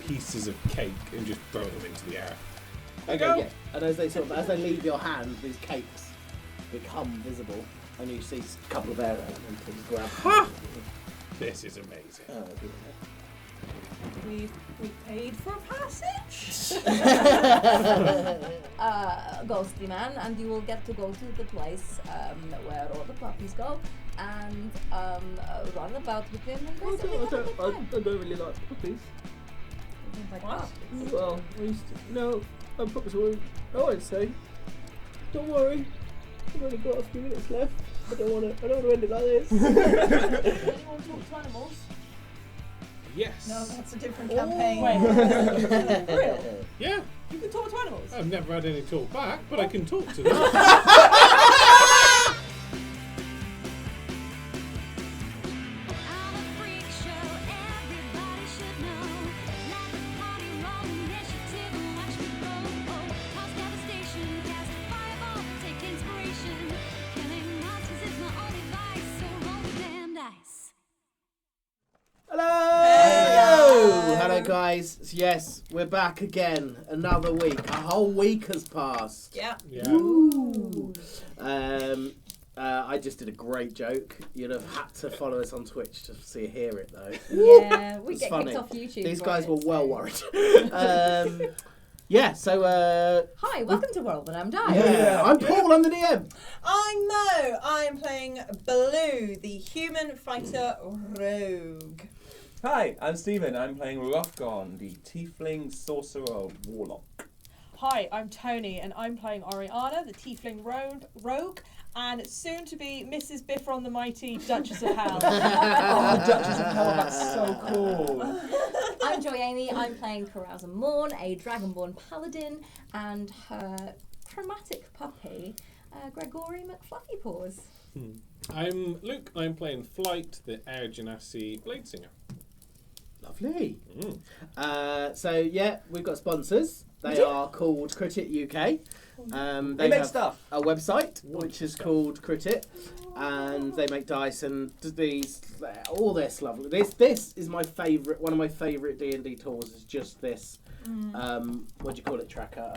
pieces of cake and just throw them into the air. Okay, yeah. And as they leave your hand, these cakes become visible, and you see a couple of air elementals grab them. This is amazing. We've paid for a passage. Ghostly man, and you will get to go to the place where all the puppies go and run about with them and basically have a good time. I don't really like puppies. Like What? puppies. Well, I used to. No, puppies were. I'd say. Don't worry. I've only got a few minutes left. I don't want to end it like this. Anyone talk to animals? Yes. No, that's a different campaign. Wait. Real? Yeah. You can talk to animals? I've never had any talk back, but I can talk to them. Hello guys, yes, we're back again. Another week. A whole week has passed. Yeah. Yeah. Woo. I just did a great joke. You'd have had to follow us on Twitch to hear it though. Yeah, we It's get funny. kicked off YouTube. These for guys it, were well so. worried. Yeah, so Hi, welcome to World and I'm Di. yeah, I'm Paul, I'm the DM. I'm Mo. I'm playing Baloo, the human fighter rogue. Hi, I'm Stephen. I'm playing Rothgon, the tiefling sorcerer warlock. Hi, I'm Tony, and I'm playing Oriana, the tiefling rogue, and soon to be Mrs. Bifron the Mighty, Duchess of Hell. Oh, Duchess of Hell, that's so cool. I'm Joy Amy, I'm playing Carousel Morn, a Dragonborn paladin, and her chromatic puppy, Gregory McFluffypaws. I'm Luke. I'm playing Flight, the Air Genasi Blade Singer. Lovely. So yeah, we've got sponsors. They are called Critit UK. They make have stuff. a website which is called Critit, and they make dice and these, all this lovely. This is my favourite. One of my favourite D&D tools is just this. What do you call it? Tracker.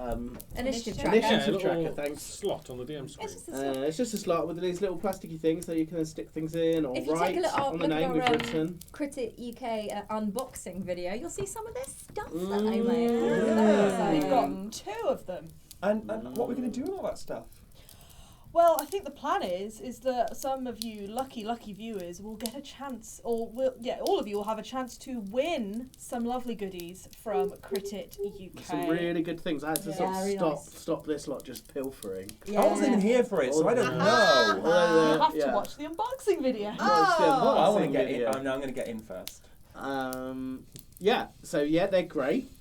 Initiative Yeah, tracker. Initiative a tracker, little thanks. slot on the DM screen. It's just a slot. It's just a slot with these little plasticky things so you can then stick things in or If you write take a look on the at name our, we've written. Critit UK unboxing video, you'll see some of this stuff that I made. Yeah. We've got 2 of them. And what are we going to do with all that stuff? Well, I think the plan is that some of you lucky viewers will get a chance, or all of you will have a chance to win some lovely goodies from Critit UK. Some really good things. I had to sort of really stop this lot just pilfering. Yeah. I wasn't even here for it, so I don't know. You'll have to watch the unboxing video. I want to get in. I'm going to get in first. Yeah, so yeah, they're great.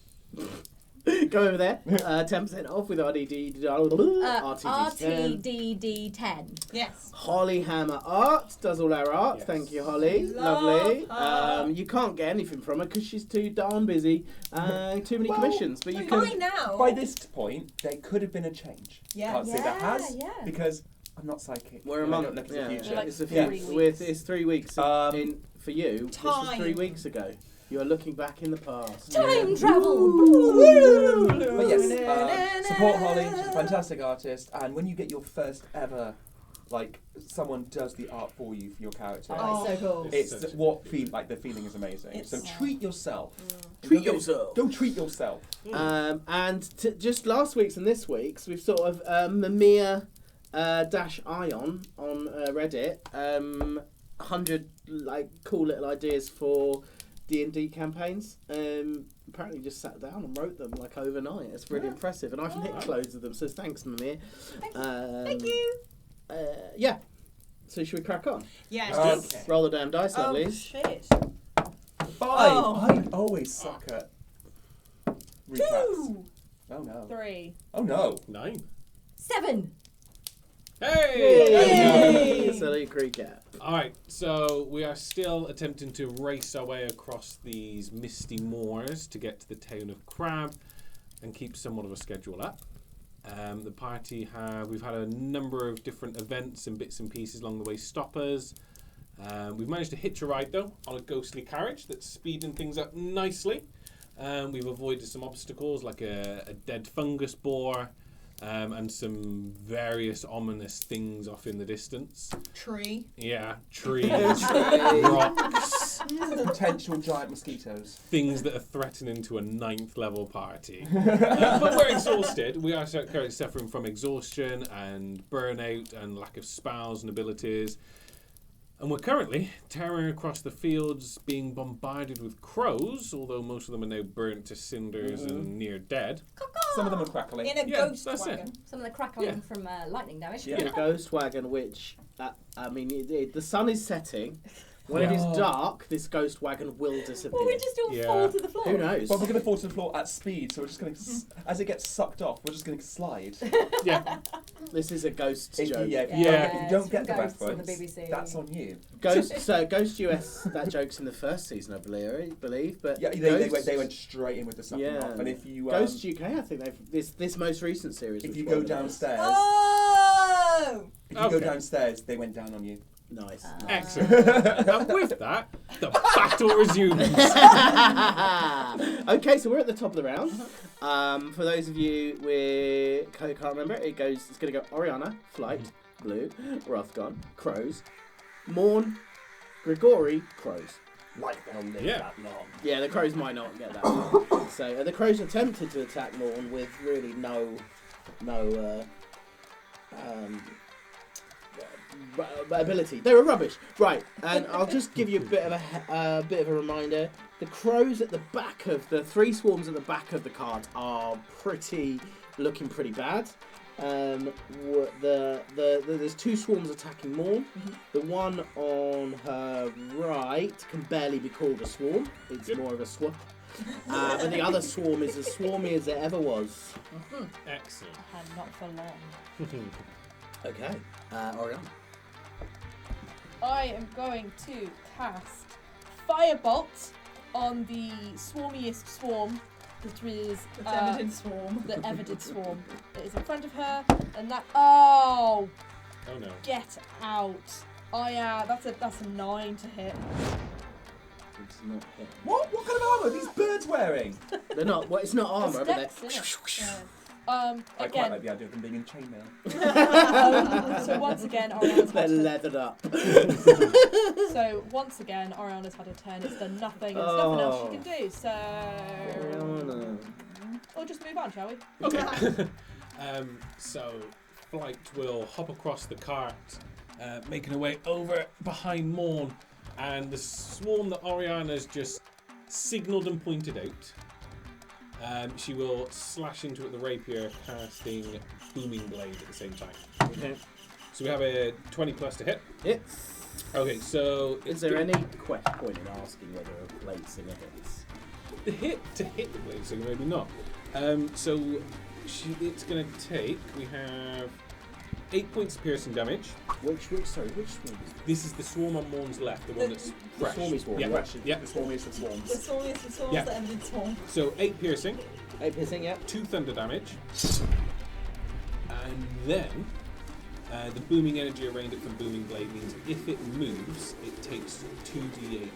Go over there. 10% off with RTD10. RTDD10. Yes. Holly Hammer Art does all our art. Yes. Thank you, Holly. Love Lovely. her. You can't get anything from her because she's too darn busy. Too many Well, commissions. But you By can. now. By this point, there could have been a change. Yeah. Can't say there has, Yeah. because I'm not psychic. We're a and I month. don't look at Yeah, the future. Like it's a 3 few. weeks. It's 3 weeks in for you. This was 3 Time. weeks ago. You are looking back in the past. Time travel! But yes, support Holly. She's a fantastic artist, and when you get your first ever, like someone does the art for you for your character, Oh, it's so cool. it's the feeling is amazing. So It's- treat yourself. Treat yourself. Don't treat yourself. And just last week's and this week's, we've sort of Mamiya -Ion on Reddit. 100 like cool little ideas for D&D campaigns. Apparently just sat down and wrote them like overnight. It's really impressive, and I've nicked loads of them. So thanks, Mamiya. Thank you. Yeah. So should we crack on? Yes. Okay. Roll the damn dice, Oh, lovelies. Shit. 5. Oh. I always suck at recaps. 2. Oh no. 3. Oh no. 9. 7. Hey! Yay! So Luke recap. Alright, so we are still attempting to race our way across these misty moors to get to the town of Krab and keep somewhat of a schedule up. The party we've had a number of different events and bits and pieces along the way stop us. We've managed to hitch a ride though on a ghostly carriage that's speeding things up nicely. We've avoided some obstacles like a dead fungus boar and some various ominous things off in the distance. Tree. Yeah, trees, rocks, Potential giant mosquitoes. things that are threatening to a 9th level party. But we're exhausted. We are currently suffering from exhaustion and burnout and lack of spells and abilities. And we're currently tearing across the fields, being bombarded with crows, although most of them are now burnt to cinders and near dead. Some of them are crackling. In a Yeah, ghost that's wagon. Some of the crackling Yeah. from lightning damage. Yeah. The ghost wagon, which the sun is setting. When it is Yeah. dark, this ghost wagon will disappear. Well, we just all Yeah. fall to the floor. Who knows? Well, we're going to fall to the floor at speed, so we're just going to, as it gets sucked off, we're just going to slide. Yeah. This is a ghost If you, joke. yeah, if Yeah. you don't get the Ghosts on the reference, BBC. that's on you. Ghost US. That joke's in the first season, I believe. But Yeah, Ghosts- they went straight in with the sucking Yeah. off. And if you Ghost UK, I think this most recent series. if was you one go of the most- downstairs, Oh! if you go Okay. downstairs, they went down on you. Nice. Excellent. And with that, the battle resumes. Okay, so we're at the top of the round. For those of you who can't remember, it's going to go Oriana, Flight, Blue, Rothgon, Crows, Morn, Grigori, Crows. Like they'll live Yeah. that long. Yeah, the Crows might not get that long. So the Crows attempted to attack Morn with really no ability. They were rubbish. Right, and I'll just give you a bit of a reminder. The crows at the back of the 3 swarms at the back of the card are looking pretty bad. There's 2 swarms attacking Morn. The one on her right can barely be called a swarm. It's more of a swap. But the other swarm is as swarmy as it ever was. Excellent. And not for long. Okay, Oriana. I am going to cast Firebolt on the swarmiest swarm that is The evident swarm. the evident swarm that is in front of her, and that oh Oh no. get out! That's a 9 to hit. It's not hit. What kind of armour are these birds wearing? They're not. Well, it's not armor, but It's they're. dex, isn't it? I quite Again, like the idea of them being in chainmail. so once again, Oriana's They're had her, leathered up. so once again, Oriana's had her turn. It's done nothing. There's nothing else she can do. So Oriana. we'll just move on, shall we? Okay. So Flight will hop across the cart, making her way over behind Morn, and the swarm that Oriana's just signalled and pointed out. She will slash into it with the rapier, casting Booming Blade at the same time. Okay. So we have a 20 plus to hit. Hits. Okay, so Is there any point in asking whether a blade singer hits? the hit to hit the blade, so maybe not. So it's going to take. We have 8 points of piercing damage. Which one? This is the swarm on Morn's left, the one that's The fresh. swarmy swarm. Yeah. Actually, Yeah. the swarmiest of The swarms. swarmiest of swarms, Yeah. the evident swarm. So 8 piercing, 8 piercing, yeah. 2 thunder damage, and then the booming energy arraigned it from Booming Blade means if it moves, it takes 2d8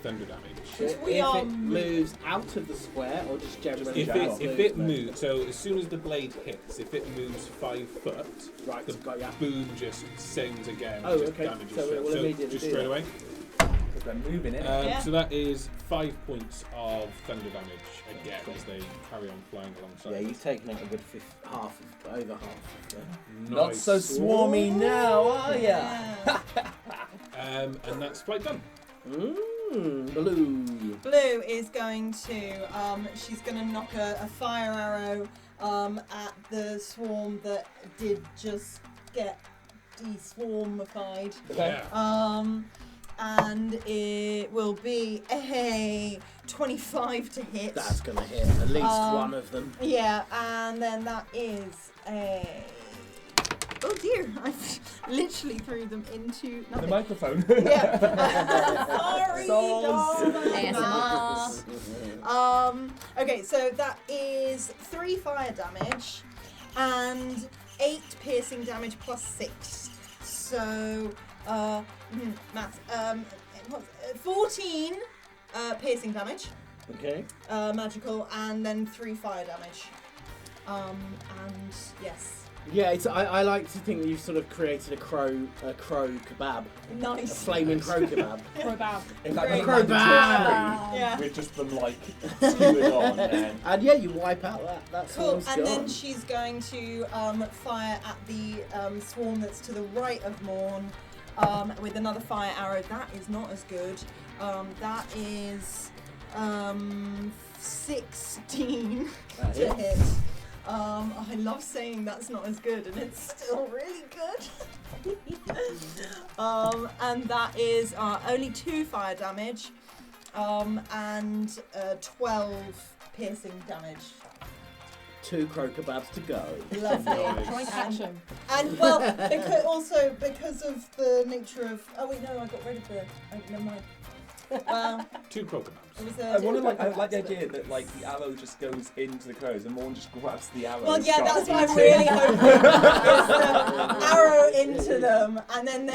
thunder damage. If We it are moves out of the square or just generally If out it of the moves, so as soon as the blade hits, if it moves 5 foot, Right, the got ya. boom just sends again. Oh, just okay. Damages So it straight. will immediately just do straight that. away. Because they're moving it. Yeah. So that is 5 points of thunder damage again as they carry on flying alongside. Yeah, you've taken out a good over half. Not Nice. so swarmy now, are ya? Yeah. And that's Flight done. Blue. Blue is going to, she's going to knock a fire arrow at the swarm that did just get de-swarmified. Okay. Yeah. And it will be a 25 to hit. That's gonna hit at least one of them. Yeah, and then that is a... Oh dear, I literally threw them into The nothing. microphone. Yeah. Sorry, Soz. darling. ASMR. Okay, so that is 3 fire damage and 8 piercing damage plus 6. So, maths. 14 piercing damage Okay. Magical, and then 3 fire damage. And yes. Yeah, I like to think that you've sort of created a crow kebab. Nice. A flaming crow kebab. Crowbar. In that Great. kind of Crowbar. Yeah. with just them like skewered on and And yeah, you wipe out that Cool, swarm's and then gone. she's going to fire at the swarm that's to the right of Morn with another fire arrow. That is not as good. That is 16 That to hits. hit. I love saying that's not as good, and it's still really good. And that is only 2 fire damage and 12 piercing damage. 2 crow kebabs to go. Lovely. Nice. Trying to catch him. And well, because of the nature of. Oh wait, no, I got rid of the. Oh, never mind. 2 crocodiles. It was I wonder, like, I two like the crocodiles, idea that like the arrow just goes into the crows and Morn just grabs the arrow. Well, and yeah, starts that's what I'm eating. really hoping. Is the arrow into them, and then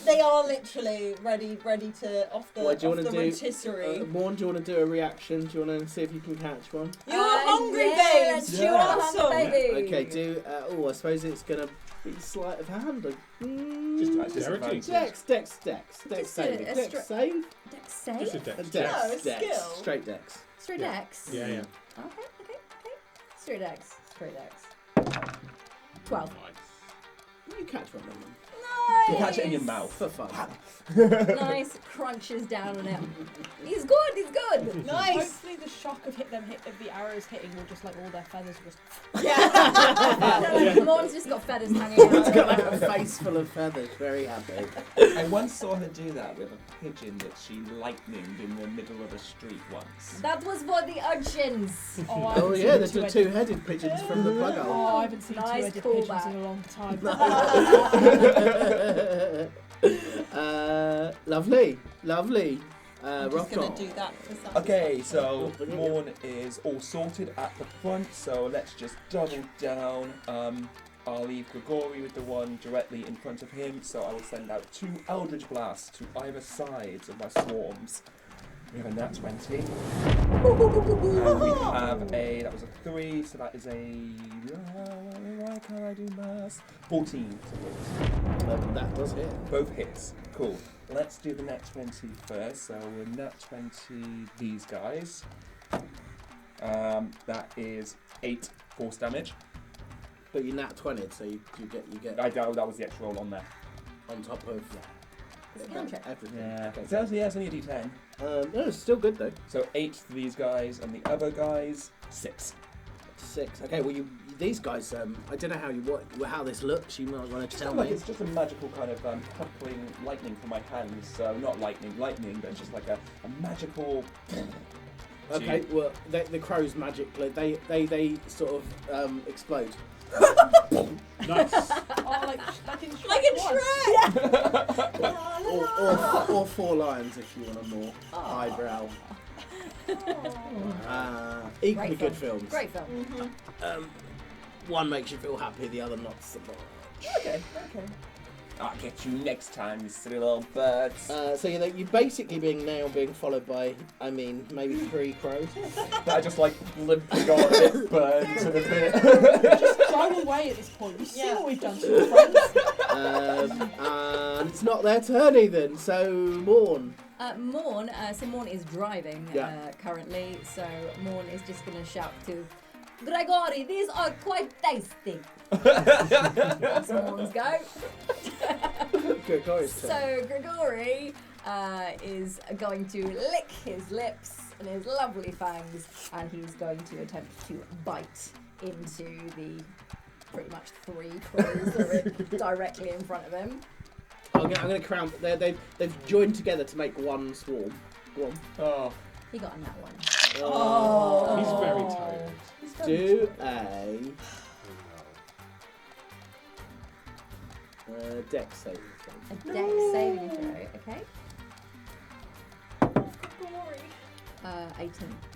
they are literally ready to off the, What do you off want the to do? rotisserie. Morn, do you want to do a reaction? Do you want to see if you can catch one? You're hungry, yeah, babes. let's You're chew on a awesome. hungry baby. Okay, do. I suppose it's gonna be sleight of hand. Just Dexterity. Dex Just save. a Dex stra- save. Dex save? Just a dex. Dex. No, it's Dex. skill. Straight Dex. Straight Yeah. Dex? Yeah, yeah. Okay. Straight Dex. Straight Dex. 12. You catch one of them. Nice! You catch it in your mouth. For fun. Nice crunches down on it. He's good! Nice. Hopefully the shock of the arrows hitting will just like all their feathers just. Yeah. Morn's just got feathers hanging It's got out. like a face full of feathers. Very happy. I once saw her do that with a pigeon that she lightninged in the middle of a street once. That was for the urchins. Oh, I Oh haven't yeah, seen there's the two-headed- two-headed pigeons from the plug hole. Oh, I haven't seen Nice two-headed pigeons callback. in a long time. Lovely. I'm just Rock gonna on. do that for some. Okay, so Morn is all sorted at the front, so let's just double down. I'll leave Grigori with the one directly in front of him, so I will send out 2 Eldritch Blasts to either sides of my swarms. We have a nat 20. And we have that was a 3, so that is a, why can't I do maths? 14 to hit. That does hit. Both hits. Cool. Let's do the nat 20 first. So we're nat 20 these guys. That is 8 force damage. But you nat 20, so you get I doubt that was the extra roll on there. on top of It's a cantrip. everything. Yeah. Okay. So it's only a d10. No, it's still good though. So 8 for these guys, and the other guys 6. 6. Okay, well these guys. I don't know how this looks. You might want to tell Like me. it's just a magical kind of crackling lightning from my hands. So not lightning, but just like a magical. Okay, well the crows magically they sort of explode. Nice. Oh, like in Shrek. Like in Shrek. Shrek. Or 4 lions if you want a more highbrow. Equally Great good film. films. Great film. One makes you feel happy, the other not so much. Okay. I'll get you next time, you silly little birds. So you're basically being followed by, maybe 3 crows. That are just like limping on a bit, burns in a bit. Just go away at this point. You see Yeah. what we've done to your friends. And it's not their turn even, so Morn. Morn, so Morn is driving Yeah. currently, so Morn is just going to shout to Grigori, these are quite tasty. That's Morn's go. Good, Gori's turn. So Grigori is going to lick his lips and his lovely fangs, and he's going to attempt to bite into the pretty much 3 crows that are directly in front of him. I'm going to crown. They've joined together to make one swarm. Go on. Oh, He got in that one. Oh. He's very tired. Do a dex saving throw. A dex saving throw, okay? 18.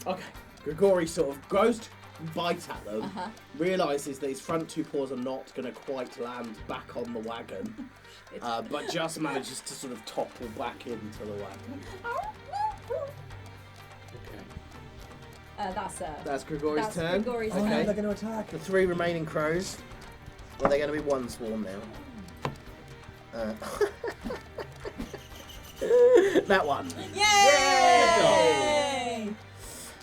Okay. Grigori sort of goes to bite at them, Uh-huh. realises that his front 2 paws are not going to quite land back on the wagon, but just manages to sort of topple back into the wagon. Okay. That's Grigori's That's turn. Grigori's Oh, turn. no, Okay. they're going to attack. The 3 remaining crows. Well, they're going to be 1 swarm now. That one. Yay!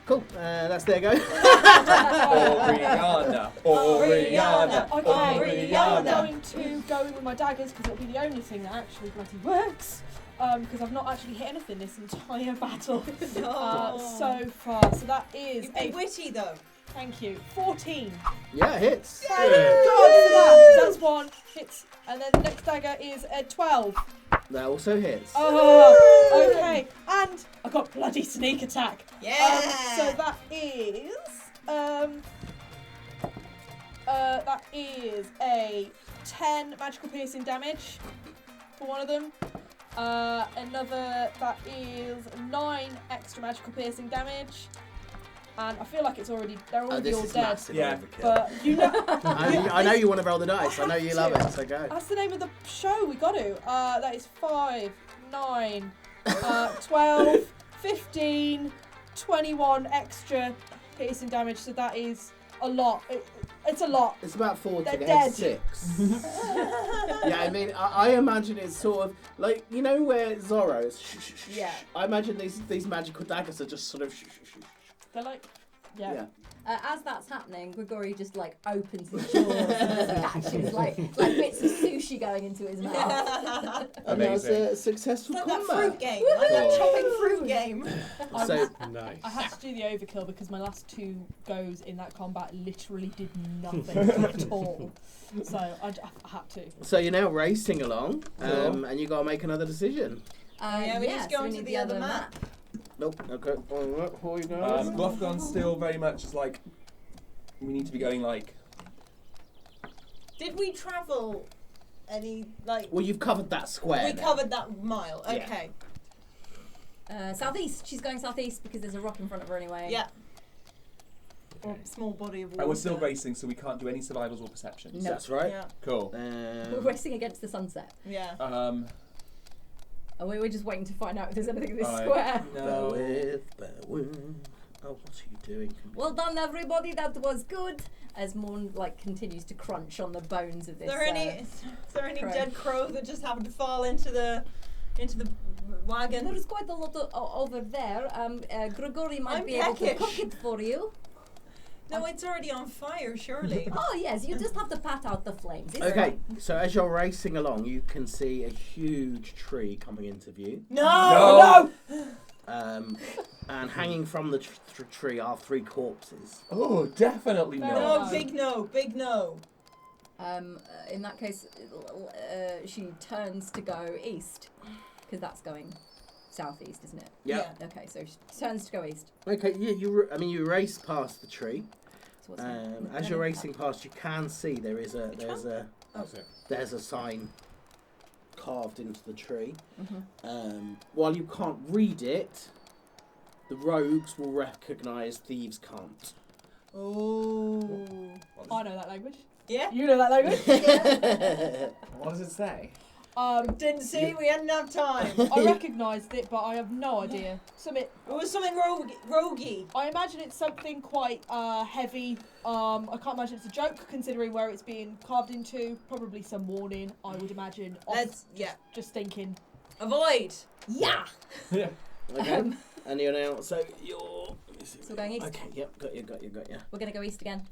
Cool. That's their go. Oriana. Oriana. Okay, I'm Oriana. going to go in with my daggers because it'll be the only thing that actually bloody works. Because I've not actually hit anything this entire battle so far. So that is You've been witty though. thank you, 14. Yeah, it hits. Thank God for that. That's 1 hits, and then the next dagger is a 12. That also hits. Oh, okay, and I got bloody sneak attack. Yeah. So that is a 10 magical piercing damage for one of them. Another that is 9 extra magical piercing damage. And I feel like they're already This all is dead. massive Yeah. overkill. But you know, I know you want to roll the dice. I know you love have it, so go. that's the name of the show. We got to. That is 5, 9, 12, 15, 21 extra piercing damage. So that is a lot. It's a lot. It's about 4 They're to get dead. 6. Yeah, I mean, I imagine it's sort of like, you know where Zorro's. Yeah. I imagine these magical daggers are just sort of. They're like, yeah. As that's happening, Grigori just like opens his jaws and catches like bits of sushi going into his mouth. And that was Amazing. a successful It's like that combat. fruit game. Like that Cool. chopping fruit game. So, Nice. I had to do the overkill because my last 2 goes in that combat literally did nothing at all. So I had to. so you're now racing along, Cool. and you got to make another decision. Yeah, we just go so we into need the other map. Nope. Okay. Who are you going? Glothgon's still very much is like, we need to be going like, Did we travel any like? Well, you've covered that square. We now. covered that mile. Yeah. Okay. Southeast. She's going southeast because there's a rock in front of her anyway. Yeah. Or small body of water. and we're still racing, so we can't do any survivals or perceptions. No. That's right. Yeah. Cool. We're racing against the sunset. Yeah. And we were just waiting to find out if there's anything in this Alright. square. No. Bear with. Oh, what's he doing? Well done, everybody. That was good. As Morn like continues to crunch on the bones of this. Is there any crow. dead crow that just happened to fall into the wagon? There is quite a lot over there. Grigori might I'm be able to peckish. cook it for you. No, it's already on fire, surely. Oh yes, you just have to pat out the flames. It's Okay, fine. so as you're racing along, you can see a huge tree coming into view. No! And hanging from the tree are 3 corpses. Oh, definitely No. no. No, big no, big no. In that case, she turns to go east because that's going southeast, isn't it? Yeah. Okay, so she turns to go east. Okay, you race past the tree. So what's that? As you're racing past, you can see there's a That's it. there's a sign carved into the tree. Mhm. While you can't read it, the rogues will recognise thieves can't. Oh. I know that language. Yeah? You know that language. What does it say? Didn't see, we hadn't enough time. I recognised it, but I have no idea. It was something roguey. I imagine it's something quite heavy. I can't imagine it's a joke, considering where it's being carved into. Probably some warning, I would imagine. Just thinking. Avoid. Yeah. Okay. And you're now so you're. Let me see. So going east. Okay. Yep. Got you. We're gonna go east again.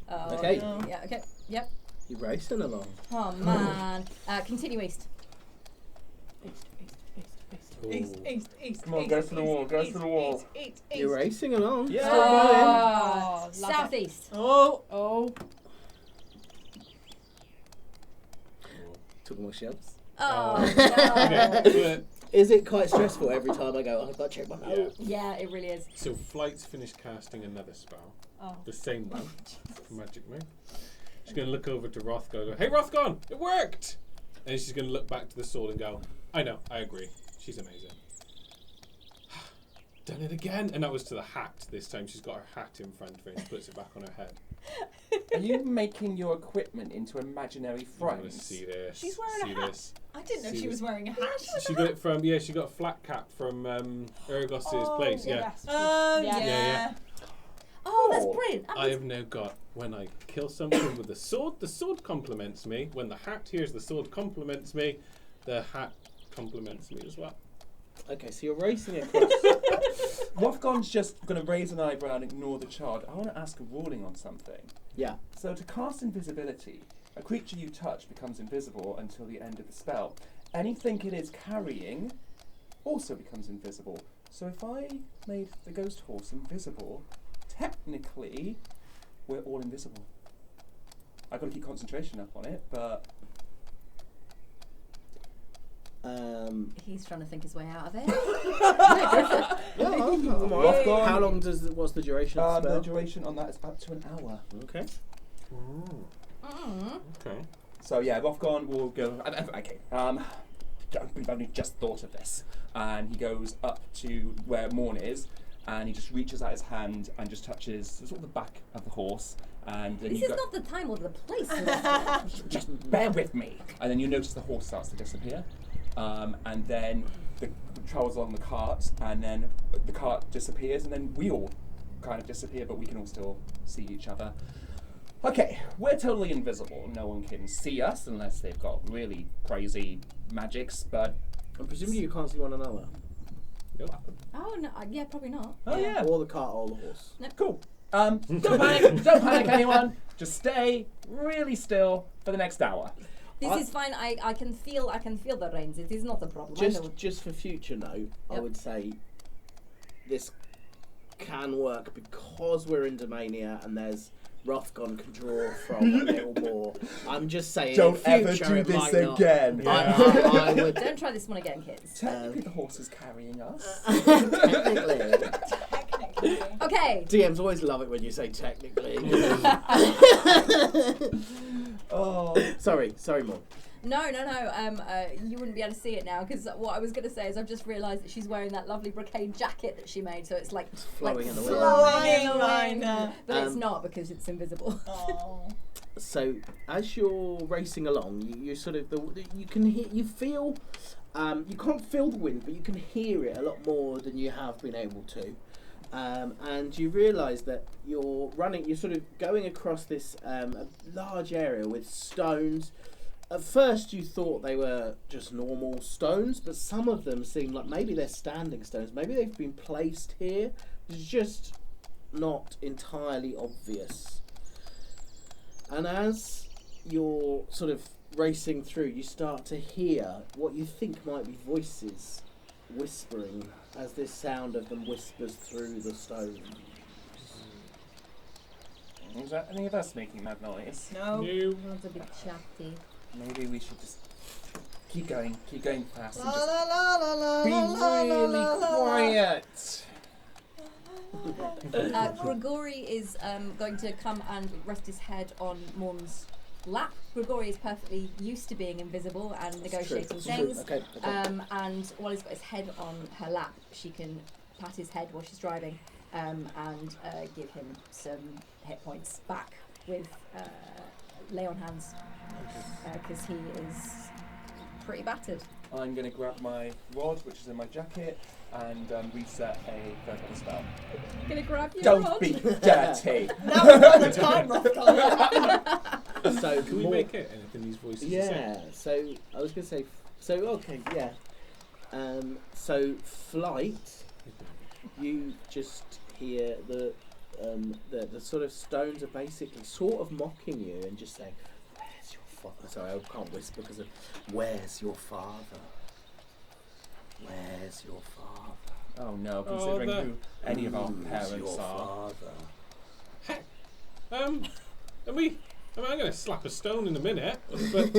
Oh, Okay. no. Yeah. Okay. Yep. You're racing along. Oh man. Continue east. East. Come on, go to the wall, go to the wall. East. You're racing along. Yeah. Still going. Oh, love it. Southeast. Oh. Took more shelves. Oh Okay, no. Is it quite stressful every time I go? I've got to check my note. Yeah, it really is. so Flight's finished casting another spell. Oh. The same one. Magic move. She's going to look over to Rothgar and go, "Hey Rothgar, it worked!" And she's going to look back to the sword and go, "I know, I agree. She's amazing." Done it again. And that was to the hat this time. She's got her hat in front of her and she puts it back on her head. Are you making your equipment into imaginary You want to friends? see this? She's wearing see a hat. This. I didn't know See she was this. wearing a hat. She got it from she got a flat cap from Ergos's place. Yeah. Yes. Oh, Yeah. yeah. Oh, that's Oh. brilliant. That I was- have now got when I kill something with the sword compliments me. When the hat hears the sword compliments me, the hat compliments me as well. Okay, so you're racing across. Rothgon's just going to raise an eyebrow and ignore the child. I want to ask a ruling on something. Yeah. So to cast invisibility, a creature you touch becomes invisible until the end of the spell. Anything it is carrying also becomes invisible. So if I made the ghost horse invisible, technically we're all invisible. I've got to keep concentration up on it, but He's trying to think his way out of it. Yeah, I'm alright. Rothgon. How long what's the duration of the the spell? duration on that is up to an hour. Okay. Okay. So yeah, Rothgon will go. Okay. We've only just thought of this, and he goes up to where Morn is, and he just reaches out his hand and just touches sort of the back of the horse, and then This you is go, not the time or the place. just bear with me, and then you notice the horse starts to disappear, and then the travels along the cart, and then the cart disappears, and then we all kind of disappear, but we can all still see each other. Okay, we're totally invisible. No one can see us unless they've got really crazy magics, but... And presumably you can't see one another. Nope. Oh no, yeah, probably not. Oh yeah, Or the cart or the horse. cool. Don't panic anyone. Just stay really still for the next hour. This is fine. I can feel the reins. It is not a problem. I know. Just for future note, I Yep. would say this can work because we're in Domania and there's Rothgon can draw from a little more. I'm just saying. Don't in ever future do it this might not. again. I would Don't try this one again, kids. Technically, the horse is carrying us. technically. Technically. Okay. DMs always love it when you say technically. Oh, sorry, Mom. No. You wouldn't be able to see it now because what I was going to say is I've just realised that she's wearing that lovely brocade jacket that she made, so it's like flowing in the wind. flowing in the Flowing, wind. But it's Um, not because it's invisible. Oh. So as you're racing along, you sort of you can hear, you feel, you can't feel the wind, but you can hear it a lot more than you have been able to. And you realise that you're sort of going across this a large area with stones. At first you thought they were just normal stones, but some of them seem like maybe they're standing stones. Maybe they've been placed here. It's just not entirely obvious. And as you're sort of racing through, you start to hear what you think might be voices whispering as this sound of them whispers through the stones. is that any of us making that noise? No. No. Sounds a bit chatty. Maybe we should just keep going fast, and La just la la la la be la la la really la la. quiet. Grigori is going to come and rest his head on Morn's lap. Grigori is perfectly used to being invisible and negotiating It's true. things. Okay. And while he's got his head on her lap, she can pat his head while she's driving and give him some hit points back with lay on hands because he is pretty battered. I'm going to grab my rod, which is in my jacket, and reset a third level spell. You're gonna grab your Don't rod? be dirty. Now is not the time, Rothgon. So Can we more- make it anything these voices are saying? Yeah. So I was going to say. So okay. Yeah. So flight. You just hear the sort of stones are basically sort of mocking you and just saying, "Where's your father?" Sorry, I can't whisper because of "Where's your father? Where's your father? Oh no, considering the- who any of our Who's parents your are. father?" I'm going to slap a stone in a minute, but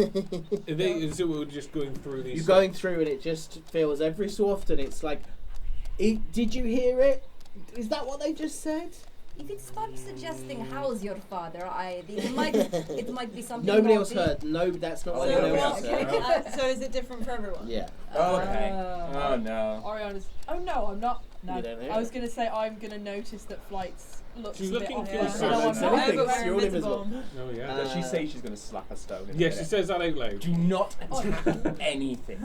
so we're just going through these. You're going through and it just feels every so often it's like, did you hear it? Is that what they just said? If it starts suggesting how's your father, it might be something. Nobody else naughty. heard. No, that's not Oh, what yeah, anyone yeah. else heard. So is it different for everyone? Yeah. Okay. Oh no. Ariana's. Oh no, I'm not. No, You don't hear I was it. gonna say I'm gonna notice that Flights looks She's a bit looking off. for Yeah. something. No, I'm So not. anything. No, but You're we're invisible. invisible. Oh yeah. Does she say she's going to slap a stone? In a Yeah, she minute? says that out loud. Do not attack anything.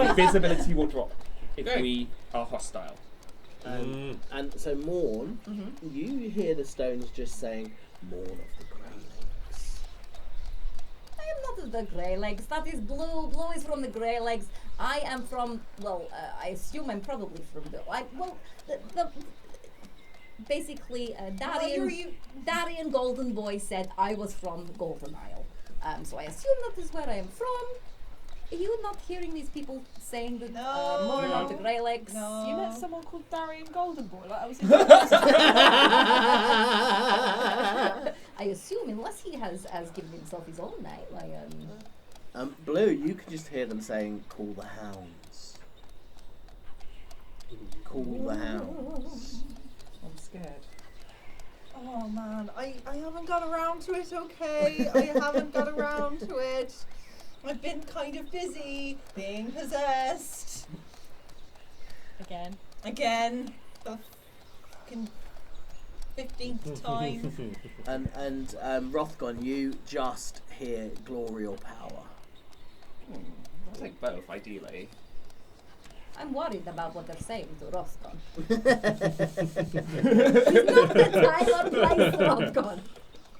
Invisibility will drop if Okay. we are hostile. And so Morn, you hear the stones just saying, Morn of the Grey Lakes. I am not of the Grey Lakes. That is Blue. Blue is from the Grey Lakes. I am from. Well, I assume I'm probably from the. Basically, Darian Golden Boy said I was from Golden Isle. So I assume that is where I am from. Are you not hearing these people saying that No. more of the Grey Lakes? No. You met someone called Darian Golden Boy. Like I was. I assume, unless he has given himself his own name. Blue, you could just hear them saying, call the hounds. Call the hounds. I'm scared. Oh man, I haven't got around to it, okay? I haven't got around to it. I've been kind of busy being possessed. Again. The fucking 15th time. And Rothgon, you just hear glory or power. I'll take both, ideally. I'm worried about what they're saying to Roscoe. He's not the time or place for Roscoe.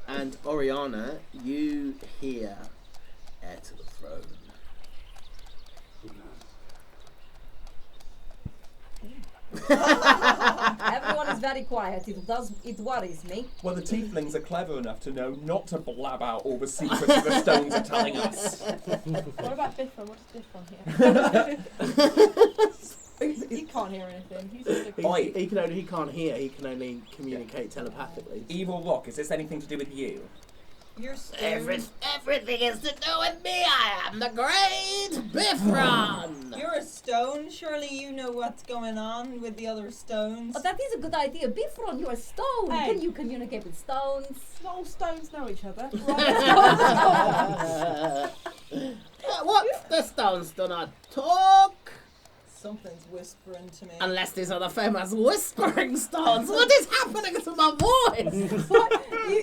And Oriana, you hear heir to the throne. Everyone is very quiet. It worries me. Well, the tieflings are clever enough to know not to blab out all the secrets the stones are telling us. What about Biffron? What does Biffron hear? He can't hear anything. He's just a Oi. He can't hear, he can only communicate telepathically. Evil Rock, is this anything to do with you? You're stone. Everything is to do with me. I am the great Biffron. You're a stone. Surely you know what's going on with the other stones. But that is a good idea. Bifron, you're a stone. Hey. Can you communicate with stones? Not all stones know each other. What? The stones do not talk. Something's whispering to me. Unless these are the famous whispering stones. What is happening to my voice?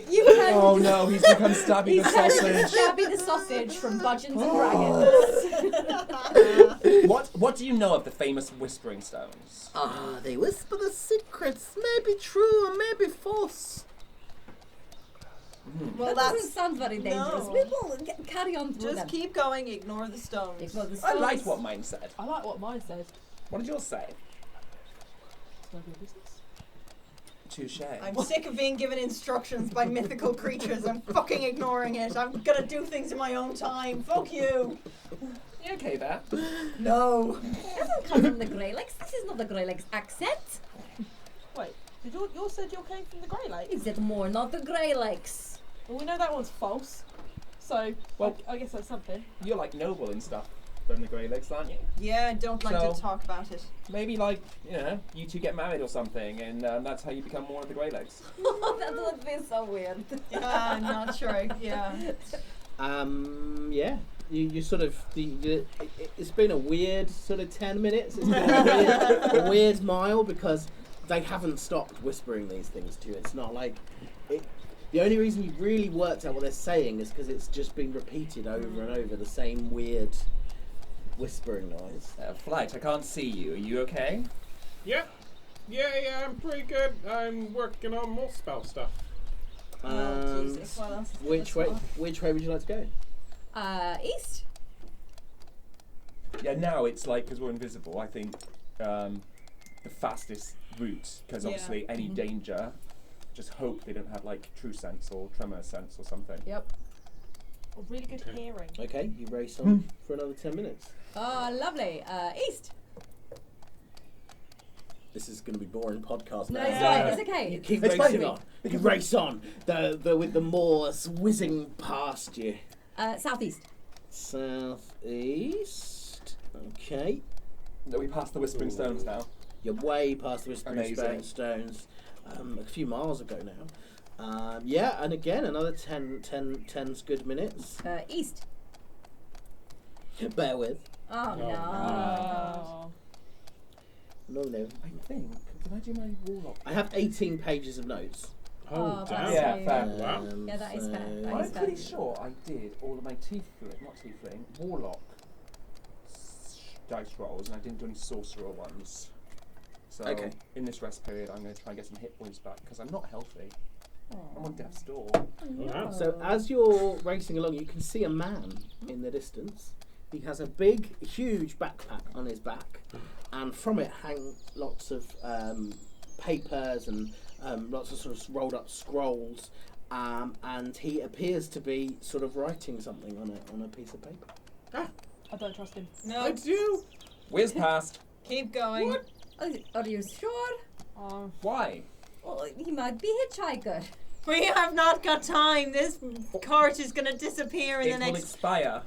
You can. Oh no, he's become Stabby the Sausage. Stabby the sausage from Budgeons and Dragons. What do you know of the famous Whispering Stones? They whisper the secrets. Maybe true or maybe false. Well, That doesn't sound very dangerous. No. We will carry on through Just them. keep going. Ignore the stones. Ignore the I stones. liked what mine said. I like what mine says. What did yours say? It's none of your business. Touche. I'm sick of being given instructions by mythical creatures. I'm fucking ignoring it. I'm gonna do things in my own time. Fuck you. You okay there? No. It doesn't come from the Grey Lakes. This is not the Grey Lakes accent. Wait, did you said you came from the Grey Lakes? Is it more not the Grey Lakes? Well, we know that one's false. So, Well- I guess that's something. You're like noble and stuff from the Grey Lakes, aren't you? Yeah, I don't like So- to talk about it. Maybe like, you two get married or something and that's how you become more of the Grey Lakes. That would be so weird. Yeah, I'm not sure. Yeah. Yeah. You sort of it's been a weird sort of 10 minutes. It's been a weird mile because they haven't stopped whispering these things to you. It's not like the only reason you really worked out what they're saying is because it's just been repeated over and over, the same weird whispering noise. Flight, I can't see you. Are you okay? Yeah, I'm pretty good. I'm working on more spell stuff. Oh, Jesus. What else is in Which this way? one? Which way would you like to go? East. Yeah, now it's like, because we're invisible, I think the fastest route, because Yeah. obviously any danger, just hope they don't have like true sense or tremor sense or something. Yep. A really good Okay. hearing. Okay, you race on for another 10 minutes. Oh, lovely. East. This is going to be boring podcast No, now. it's alright. It's okay. You keep It's racing fine. on. You race on. The with the moors whizzing past you. Southeast. Southeast. Okay. No, we passed the Whispering Stones now. You're way past the Whispering Amazing. Stones. a few miles ago now. Yeah, and again, another 10's good minutes. East. Bear with. Oh, no. Oh. No. I think. Can I do my warlock? I have 18 pages of notes. Oh, Oh, damn. Yeah, so- fair. Wow. Yeah, that is fair. That I'm is pretty fair. sure I did all of my warlock dice rolls, and I didn't do any sorcerer ones. So Okay. in this rest period, I'm going to try and get some hit points back because I'm not healthy. I'm on death's door. Wow. So as you're racing along, you can see a man in the distance. He has a big, huge backpack on his back, and from it hang lots of papers and lots of sort of rolled up scrolls. And he appears to be sort of writing something on a piece of paper. I don't trust him. I No, do. Whiz past. keep going. What? Are you sure? Why? Well, he might be hitchhiker. We have not got time. This cart is going to disappear in It the will next, expire.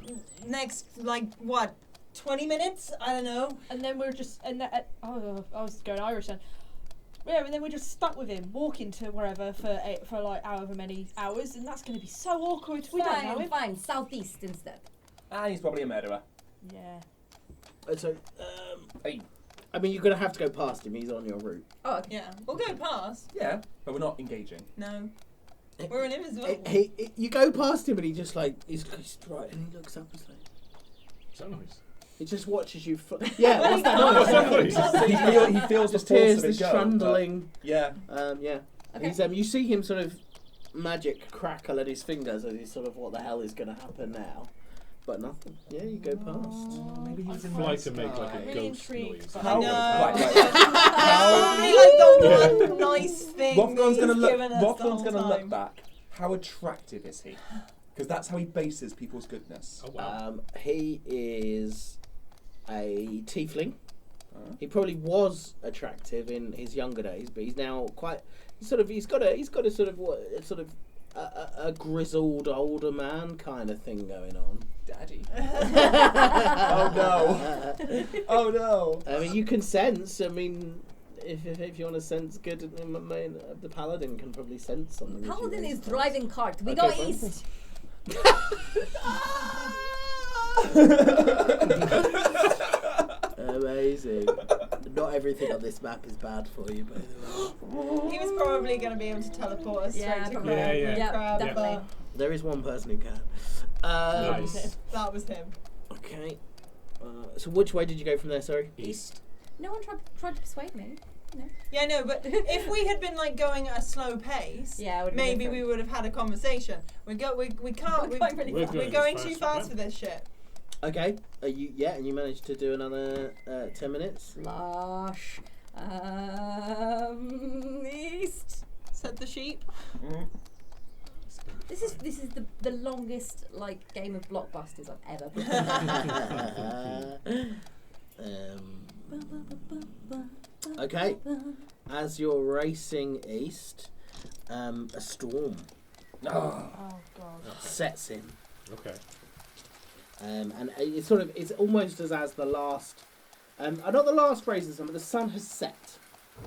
like, what, 20 minutes? I don't know. And then we're just I was going Irish then. Yeah, and then we're just stuck with him, walking to wherever for like however many hours, and that's going to be so awkward. We don't know him. Fine. Southeast instead. And he's probably a murderer. Yeah. So, Hey. I mean, you're going to have to go past him. He's on your route. Oh, okay. Yeah, we'll go past. Yeah, but we're not engaging. No. We're invisible. You go past him and he just like he's right, and he looks up. He's like, Is that nice? he just watches you. Yeah, what's that What's that noise? noise? he feels the Just force hears of it this go. trundling. Yeah. Yeah. Okay. He's you see him sort of magic crackle at his fingers as he's sort of what the hell is going to happen now, but nothing. Yeah, you go past. Maybe he's in Fly to make like I'm a really ghost intrigued, noise. but How- I know. Right. That's only like the one nice thing Rothgon's he's gonna look. given us the Rothgon's whole gonna time. look back. How attractive is he? Because that's how he bases people's goodness. Oh wow. He is a tiefling. Uh, He probably was attractive in his younger days, but he's now quite. He's got a sort of a grizzled older man kind of thing going on. Daddy. Oh no. Oh no. I mean, you can sense. I mean, if you want to sense good, the paladin can probably sense something. as you Paladin raise is the driving cart. We Okay, go fine. east. Amazing. Not everything on this map is bad for you, by the way. He was probably going to be able to teleport us Yeah, straight to probably. Krab. Yeah, yeah. Krab, Definitely. There is one person who can. Nice. That was him. Okay. So which way did you go from there? Sorry. East. No one tried to persuade me. No. Yeah, no, but if we had been like going at a slow pace, Yeah, it would be maybe different. we would have had a conversation. We can't. We're going really We're fast. We're going too fast for this shit. Okay. And you managed to do another 10 minutes. Lush. East. Said the sheep. This is the longest like game of blockbusters I've ever played. Okay. As you're racing east, a storm Oh. Oh god. sets in. Okay. And it's almost as the last, not the last rays of the sun, but the sun has set.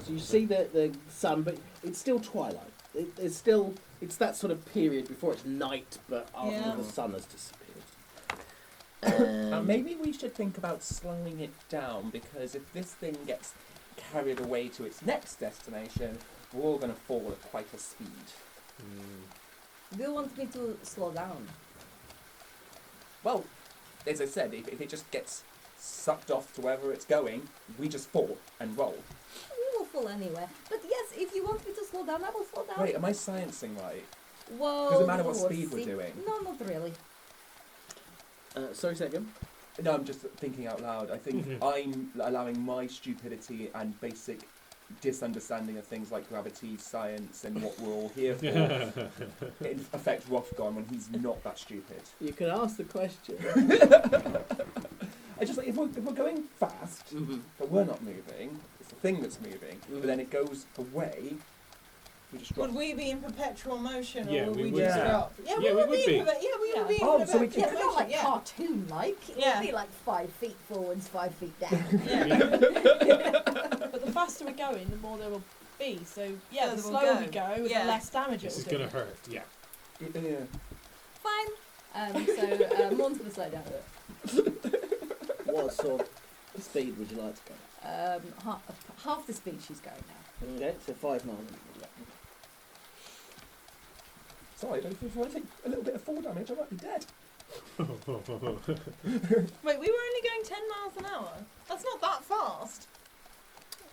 So you see the sun, but it's still twilight. It's that sort of period before it's night, but after Yeah. the sun has disappeared. Maybe we should think about slowing it down, because if this thing gets carried away to its next destination, we're all going to fall at quite a speed. Do you want me to slow down? Well, as I said, if it just gets sucked off to wherever it's going, we just fall and roll. We will fall anywhere. But yes, if you want me to slow down, I will slow down. Wait, am I sciencing right? Whoa. Does it matter what we'll speed we're see. doing? No, not really. Sorry, second. No, I'm just thinking out loud. I think I'm allowing my stupidity and basic disunderstanding of things like gravity, science, and what we're all here for affect Rothgon when he's not that stupid. You can ask the question. I just like if we're going fast, but we're not moving. It's the thing that's moving, but then it goes away. We just drop. Would we be in perpetual motion, or Yeah, would we we would just be. stop? Yeah, Yeah, we would be. Yeah, we would be in Oh, so we perpetual Yeah, but not like motion. cartoon-like. It Yeah. would be like 5 feet forwards, 5 feet down. Yeah. But the faster we're going, the more there will be. So yeah, the Further we'll slower go. we go, Yeah. the less damage This it is will do. gonna hurt. Yeah. Yeah. Fine. So Morn's gonna slow down a bit. What sort of speed would you like to go? Half the speed she's going now. Okay, so 5 miles. Sorry, if I take a little bit of fall damage, I might be dead. Wait, we were only going 10 miles an hour. That's not that fast.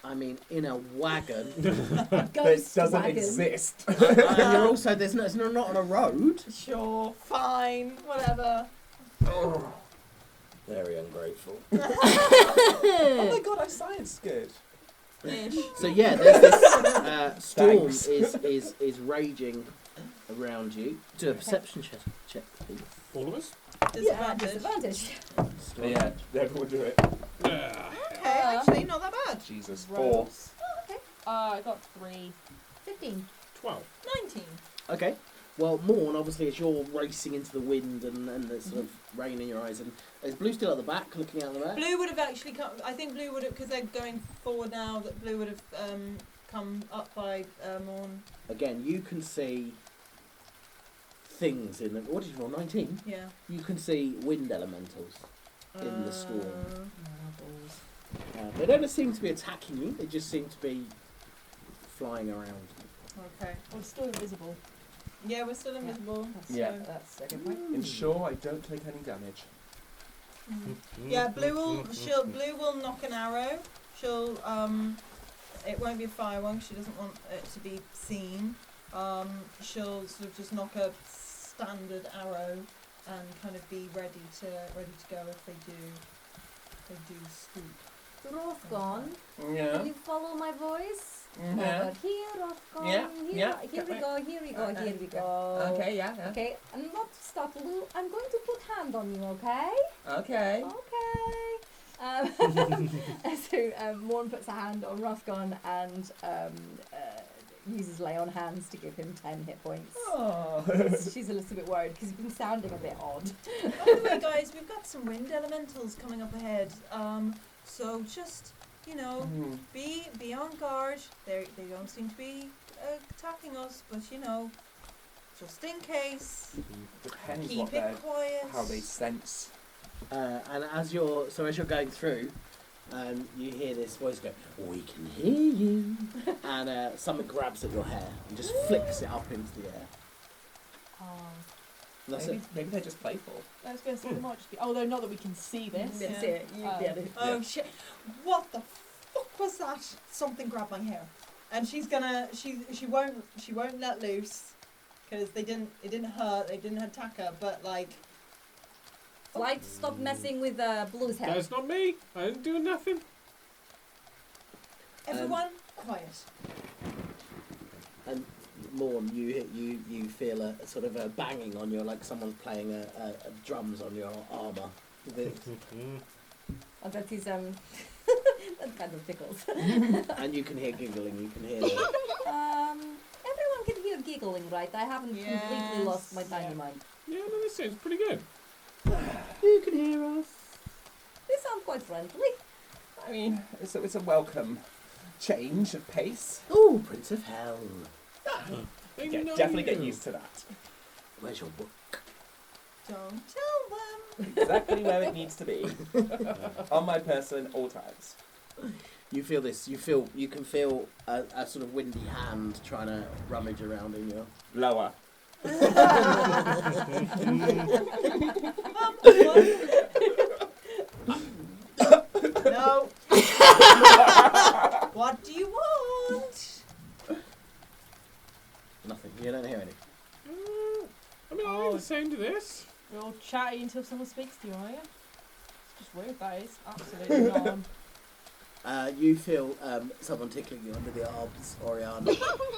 I mean, in a wagon. Ghost doesn't wagon. exist. And you're also, it's not on a road. Sure, fine, whatever. Very ungrateful. Oh my god, I'm science good. Ish. So yeah, there's this storm Thanks. is raging around you. Do a perception check, please. All of us? Yeah, Disadvantage. disadvantage. Yeah, everyone do it. Yeah. Okay, actually, not that bad. Jesus, 4. Rolls. Okay. I got 3. 15. 12. 19. Okay. Well, Morn, obviously, as you're racing into the wind and the sort of rain in your eyes, and is Blue still at the back, looking out the back? Blue would have actually come. I think Blue would have, because they're going forward now. That Blue would have come up by Morn. Again, you can see things in the. What did you roll? 19. Yeah. You can see wind elementals. In the storm. They don't seem to be attacking you. They just seem to be flying around. Okay. We're still invisible. Yeah, we're still invisible. Yeah. So. That's a good point. Ensure I don't take any damage. Yeah, Blue will knock an arrow. She'll it won't be a fire one 'cause she doesn't want it to be seen. She'll sort of just knock a standard arrow and kind of be ready to go if they do scoop. Rothgon, Yeah. will you follow my voice? Yeah. Over here, Rothgon. Yeah, Here, yeah. here we go, here we go, Okay. here we go. Okay, yeah. Okay, and not to stop Lou, I'm going to put hand on you, okay? Okay. Okay. So Morn puts a hand on Rothgon and uses lay on hands to give him 10 hit points. Oh. She's a little bit worried because he's been sounding a bit odd. By the way, guys, we've got some wind elementals coming up ahead. So just be on guard. They don't seem to be attacking us, but just in case, Depends keep what it quiet. how they sense. And as you're going through, you hear this voice go, "We can hear you," and someone grabs at your hair and just flicks it up into the air. That's it. Maybe they're just playful. I was going to say it might just be. Although not that we can see this. You Yeah. see it, you get it. Oh shit! What the fuck was that? Something grabbed my hair, and she won't let loose because it didn't hurt. They didn't attack her, but like. Light, stop messing with Blue's hair. That's not me. I didn't do nothing. Everyone, quiet. And Morn, you feel a sort of a banging on your, like someone playing a drums on your armour. Oh, that is that kind of tickles. And you can hear giggling. You can hear. Everyone can hear giggling, right? I haven't completely lost my tiny mind. Yeah, no, this sounds pretty good. You can hear us. They sound quite friendly. I mean, it's a welcome change of pace. Oh, Prince of Hell. They know Definitely get you. used to that. Where's your book? Don't tell them. Exactly where it needs to be. On my person, all times. You feel this. You can feel a sort of windy hand trying to rummage around in your. Lower. No. What do you want? Nothing. You don't hear any. I mean, I like the sound of this. You're all chatty until someone speaks to you, are you? It's just weird, that is. Absolutely not. You feel someone tickling you under the arms, Oriana.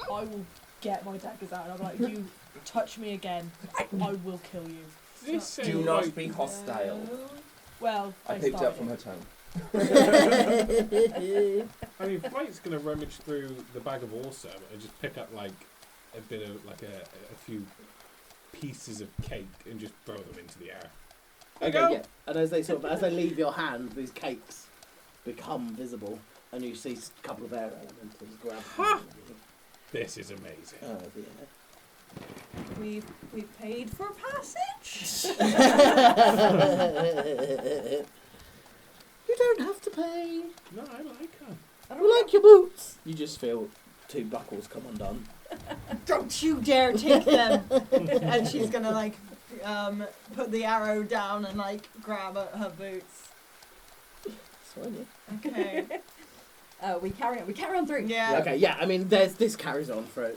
I will get my daggers out and I'm like, you touch me again, I will kill you. This sounds Do not like, be hostile. Well, I picked it up from her tone. I mean, Flight's going to rummage through the bag of awesome and just pick up like a bit of like a few pieces of cake and just throw them into the air. Okay, yeah. And as they leave your hand, these cakes become visible. and you see a couple of air elementals grab. This is amazing. Oh dear. We've paid for passage. You don't have to pay. No, I like her. I like your boots. You just feel 2 buckles come undone. Don't you dare take them. And she's gonna like put the arrow down and like grab at her boots. It's fine, yeah. Okay. We carry on through. Yeah. Okay, yeah. I mean, this carries on for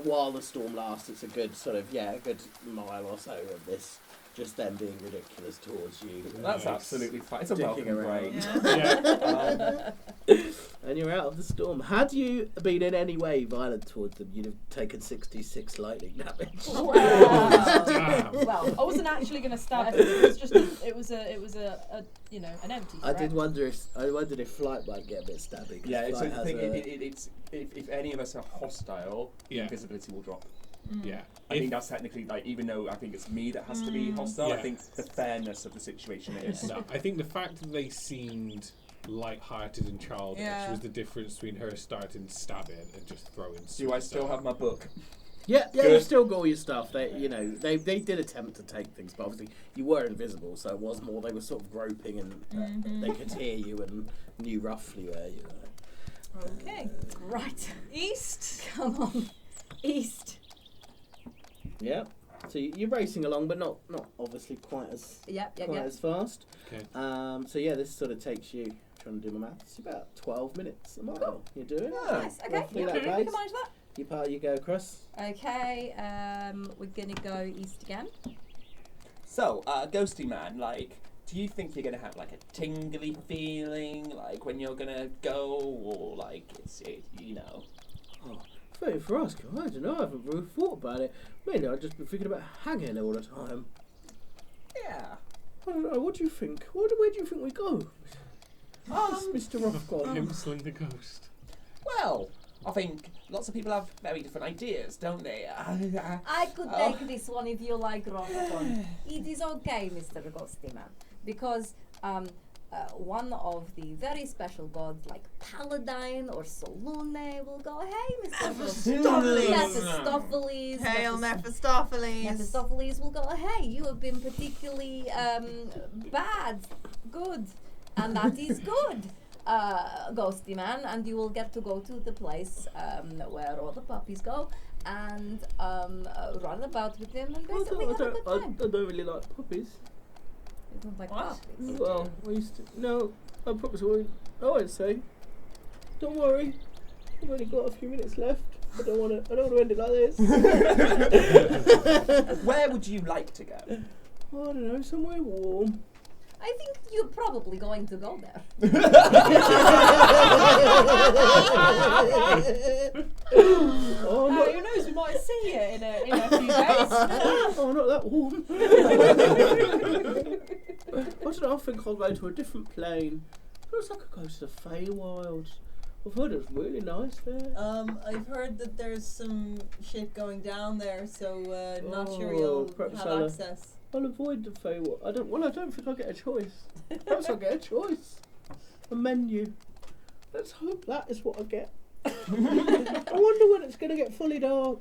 while the storm lasts. It's a good sort of a good mile or so of this, just them being ridiculous towards you. That's Nice. absolutely fine. It's a Sticking welcome around. break. Yeah. And you're out of the storm. Had you been in any way violent towards them, you'd have taken 66 lightning damage. Wow. Damn. Well, I wasn't actually going to stab him. It was just it was a an empty I threat. did wondered if flight might get a bit stabby. 'cause Yeah, it's flight the has thing. a- If any of us are hostile, Yeah. invisibility will drop. Yeah. I think that's technically like, even though I think it's me that has to be hostile, Yeah. I think the fairness of the situation is. No, I think the fact that they seemed light-hearted and childish Yeah. was the difference between her starting stabbing and just throwing. Do I still stuff. have my book? Yeah, Good. you've still got all your stuff. They did attempt to take things, but obviously you were invisible, so it was more they were sort of groping and they could hear you and knew roughly where you were. Okay. right. East. Come on. East. Yeah. So you're racing along, but not obviously quite as Yep. as fast. Okay. So yeah, this sort of takes you. Trying to do my maths. It's about 12 minutes a mile. Cool. You're doing. Yeah. Nice. Okay. Roughly Yep, that we pace. can manage that. You go across. Okay. We're gonna go east again. So, Ghosty Man, like, do you think you're gonna have like a tingly feeling, like when you're gonna go, or like you know? Oh, funny for us, I don't know. I haven't really thought about it. Mainly, I've just been thinking about hanging all the time. Yeah. I don't know. What do you think? Where do you think we go, Mr. Rothgod? Penciling the ghost. Well, I think lots of people have very different ideas, don't they? I could Oh. take this one if you like, Rothgon. It is okay, Mr. Ghosty Man, because one of the very special gods, like Paladine or Solune, will go, "Hey, Mr. Mephistopheles. Mephistopheles. Hail Mephistopheles. Mephistopheles will go, "Hey, you have been particularly bad, good, and that is good, Ghosty Man, and you will get to go to the place where all the puppies go and run about with them and basically have a good time." I don't really like puppies. You don't like What? puppies? Well, I used to. No, I puppies won't. I won't say. Don't worry. I've only got a few minutes left. I don't want to end it like this. Where would you like to go? I don't know, somewhere warm. I think you're probably going to go there. Oh, not, Who knows? We might see it in a few days. oh, not that warm. I don't know, I think I'll go to a different plane. Looks like I go to the Feywild. I've heard it's really nice there. I've heard that there's some shit going down there, so not sure Oh, you'll perhaps have I'll, access. I'll avoid the Feywild. I don't think I'll get a choice. Perhaps I'll get a choice. A menu. Let's hope that is what I get. I wonder when it's going to get fully dark.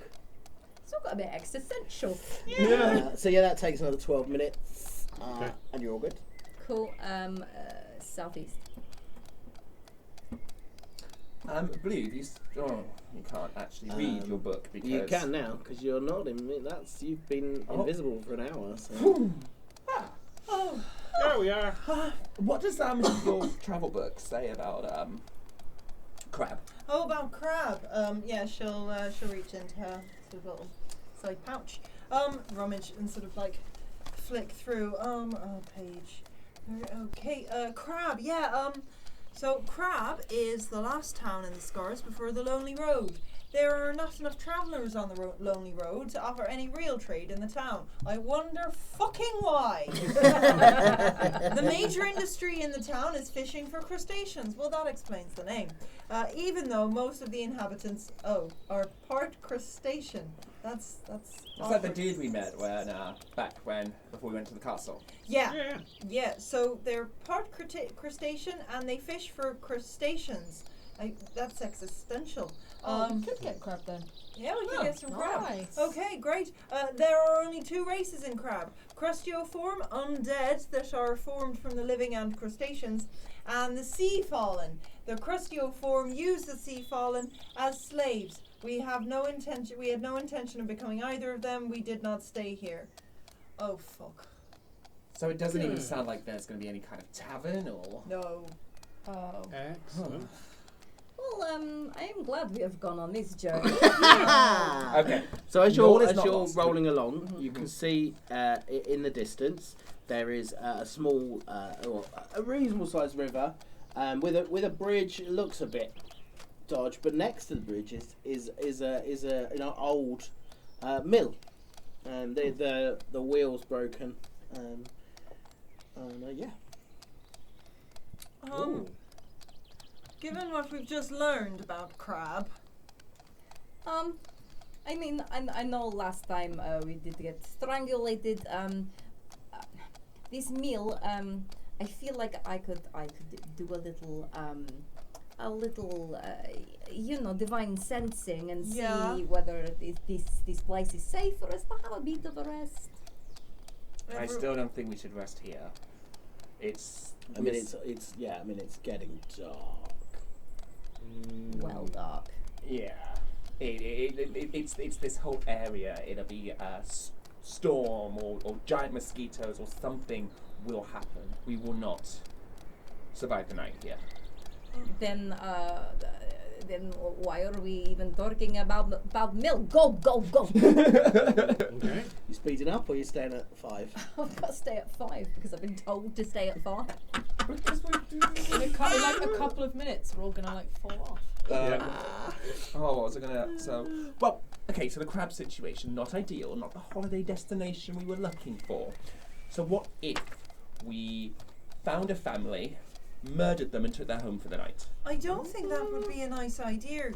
It's all got a bit existential. So yeah, that takes another 12 minutes. Okay. And you're all good. Cool. Southeast. Blue, you can't actually read your book because You can now, because you're not in. You've been Oh. invisible for an hour. So. Oh, There we are. What does your travel book say about Krab? oh, about Krab. Yeah, she'll reach into her sort of little side pouch, rummage and sort of like flick through. Page. Okay, Krab. Yeah. So Krab is the last town in the Scars before the Lonely Road. There are not enough travellers on the Lonely Road to offer any real trade in the town. I wonder fucking why. The major industry in the town is fishing for crustaceans. Well, that explains the name. Even though most of the inhabitants are part crustacean. That's Was that the dude we met before we went to the castle? Yeah. So they're part crustacean and they fish for crustaceans. That's existential. We could get crab then. Yeah, we can get some crab. Nice. Okay, great. There are only 2 races in crab. Crustioform, undead, that are formed from the living and crustaceans, and the sea fallen. The crustioform use the sea fallen as slaves. We had no intention of becoming either of them. We did not stay here. Oh, fuck. So it doesn't even sound like there's going to be any kind of tavern or... No. Oh. Excellent. Well, I am glad we have gone on this journey. Okay. So as No one you're is not lost. rolling along, you can see in the distance there is a small, or a reasonable sized river, with a bridge. It looks a bit dodgy, but next to the bridge is an old mill, and the wheel's broken. Yeah. Given what we've just learned about crab, I mean, I know last time we did get strangulated. This meal, I feel like I could do a little, divine sensing and see whether this place is safe for us to have a bit of a rest. I still don't think we should rest here. It's getting dark. Well, dark. Yeah. It's this whole area. It'll be a storm or giant mosquitoes or something will happen. We will not survive the night here. Then why are we even talking about milk? Go! Okay. You speeding up or you staying at 5? I've got to stay at 5 because I've been told to stay at 5. In like a couple of minutes, we're all gonna fall off. What was I gonna? So the crab situation, not ideal, not the holiday destination we were looking for. So what if we found a family, murdered them and took their home for the night? I don't think that would be a nice idea.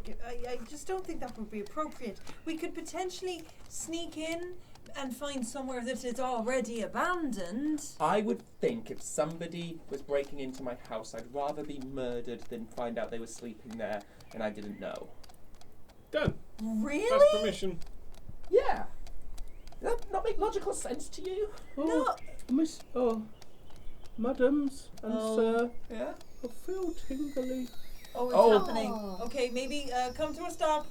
I just don't think that would be appropriate. We could potentially sneak in and find somewhere that is already abandoned. I would think if somebody was breaking into my house, I'd rather be murdered than find out they were sleeping there and I didn't know. Done. Really? That's permission. Yeah. Does that not make logical sense to you? No. Madams and sir, Yeah. I feel tingly. Oh, it's happening. Okay, maybe come to a stop.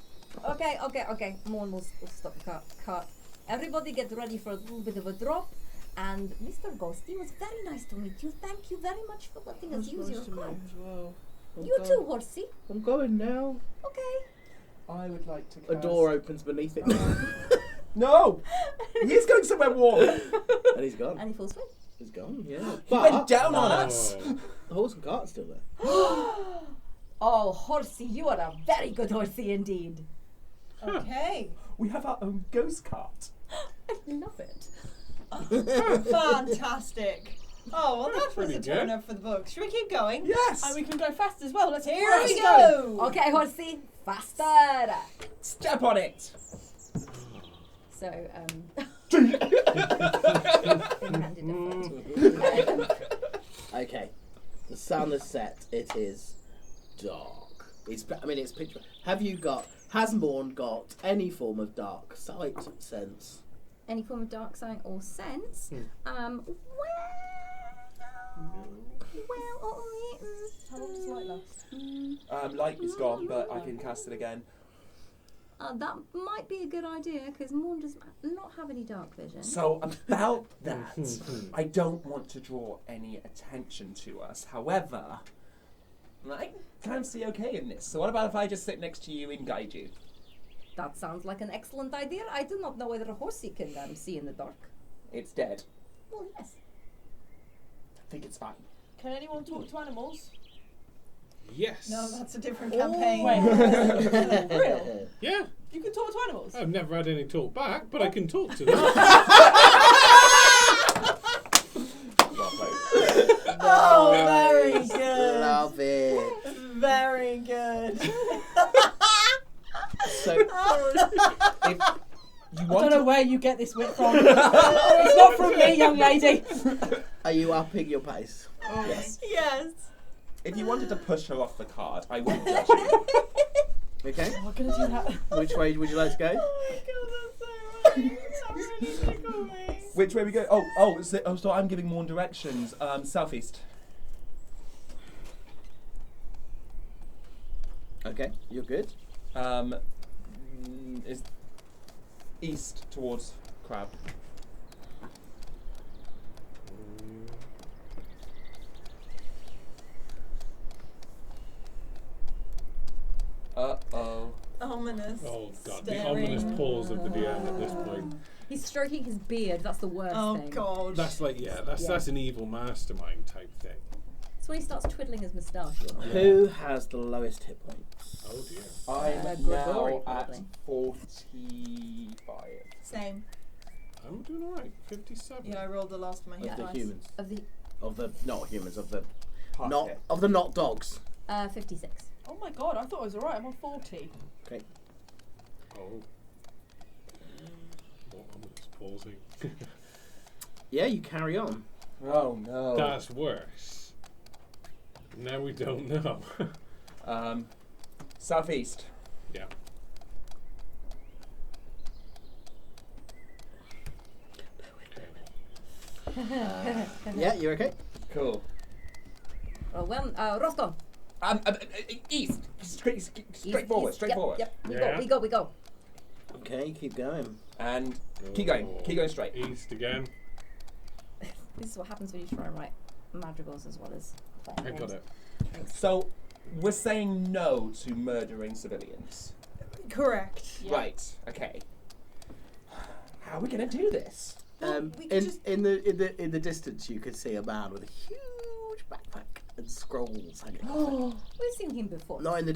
Okay. Morn will stop the car. Everybody get ready for a little bit of a drop. And Mr. Ghosty, it was very nice to meet you. Thank you very much for letting us use your car. Well. You too, horsey. I'm going now. Okay. I would like to A door opens beneath it. No! He's going somewhere warm! And he's gone. Any full swing? He's gone, yeah. He went down on us! The horse and cart's still there. Oh, horsey, you are a very good horsey indeed. Okay. We have our own ghost cart. I love it. Fantastic. Oh, well, that was pretty a good. turn up for the books. Should we keep going? Yes! And we can go fast as well. Let's Here let's we go. Okay, horsey, faster. Step on it! So, Okay. The sun has set. It is dark. It's pitch black. Has Morn got any form of dark sight sense? any form of dark sight or sense. How long does light last? Light is gone, but I can cast it again. That might be a good idea because Morn does not have any dark vision. So about that, I don't want to draw any attention to us. However, I can see okay in this. So what about if I just sit next to you and guide you? That sounds like an excellent idea. I do not know whether a horsey can see in the dark. It's dead. Well, yes. I think it's fine. Can anyone talk to animals? Yes. No, that's a different campaign. Wait. Real? Yeah. You can talk to animals? I've never had any talk back, but I can talk to them. Oh, very good. Love it. Very good. So, I don't know where you get this wit from. It's not from me, young lady. Are you upping your pace? Yes. Yes. If you wanted to push her off the cart, I wouldn't judge you. Okay. I'm gonna do that. Which way would you like to go? Oh my god, that's so right. That really tickled me. Which way we go? So I'm giving more directions. Southeast. Okay, you're good. Is east towards Krab. Uh-oh. Ominous. Oh god, the staring. ominous pause of the DM at this point. He's stroking his beard. That's the worst Oh thing. god. That's like, that's an evil mastermind type thing. It's when he starts twiddling his moustache. Who has the lowest hit points? Oh dear. I'm Gregory, now at probably. 45. Same. I'm doing alright. 57. Yeah, I rolled the last of my Of hit the dice. humans. Of the Not humans, of the Park it. not dogs. 56. Oh my god, I thought I was alright. I'm on 40. Okay. Oh. What ominous pausing. Yeah, you carry on. Oh no. That's worse. Now we don't know. Southeast. Yeah. Yeah, you're okay. Cool. Roston. East. Straight forward. Straight Yep, forward. Yep. Yeah. We go. Okay, keep going. And keep going. Keep going straight. East again. This is what happens when you try and write madrigals as well as. I got it. So we're saying no to murdering civilians. Correct. Yeah. Right. Okay. How are we gonna do this? We could just- in the distance, you could see a man with a huge backpack and scrolls hanging off it. We've seen him before. Not in the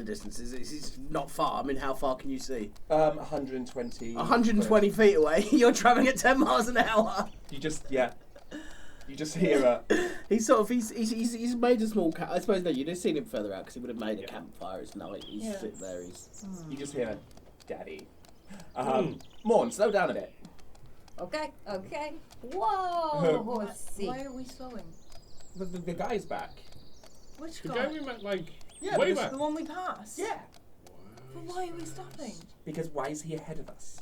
distance. It's not far. I mean, how far can you see? 120. 120 feet away. You're travelling at 10 miles an hour. You just hear a. He's made a small camp. I suppose no, you'd have seen him further out because he would have made a Yeah. campfire. It's night. He's Yeah. sitting there. He's You just hear a daddy. Morn, slow down a bit. Okay. Whoa. Let's see. Why are we slowing? The guy's back. Which The guy? guy we met like Yeah, way but back. The one we passed? Yeah. But why are we stopping? Because why is he ahead of us?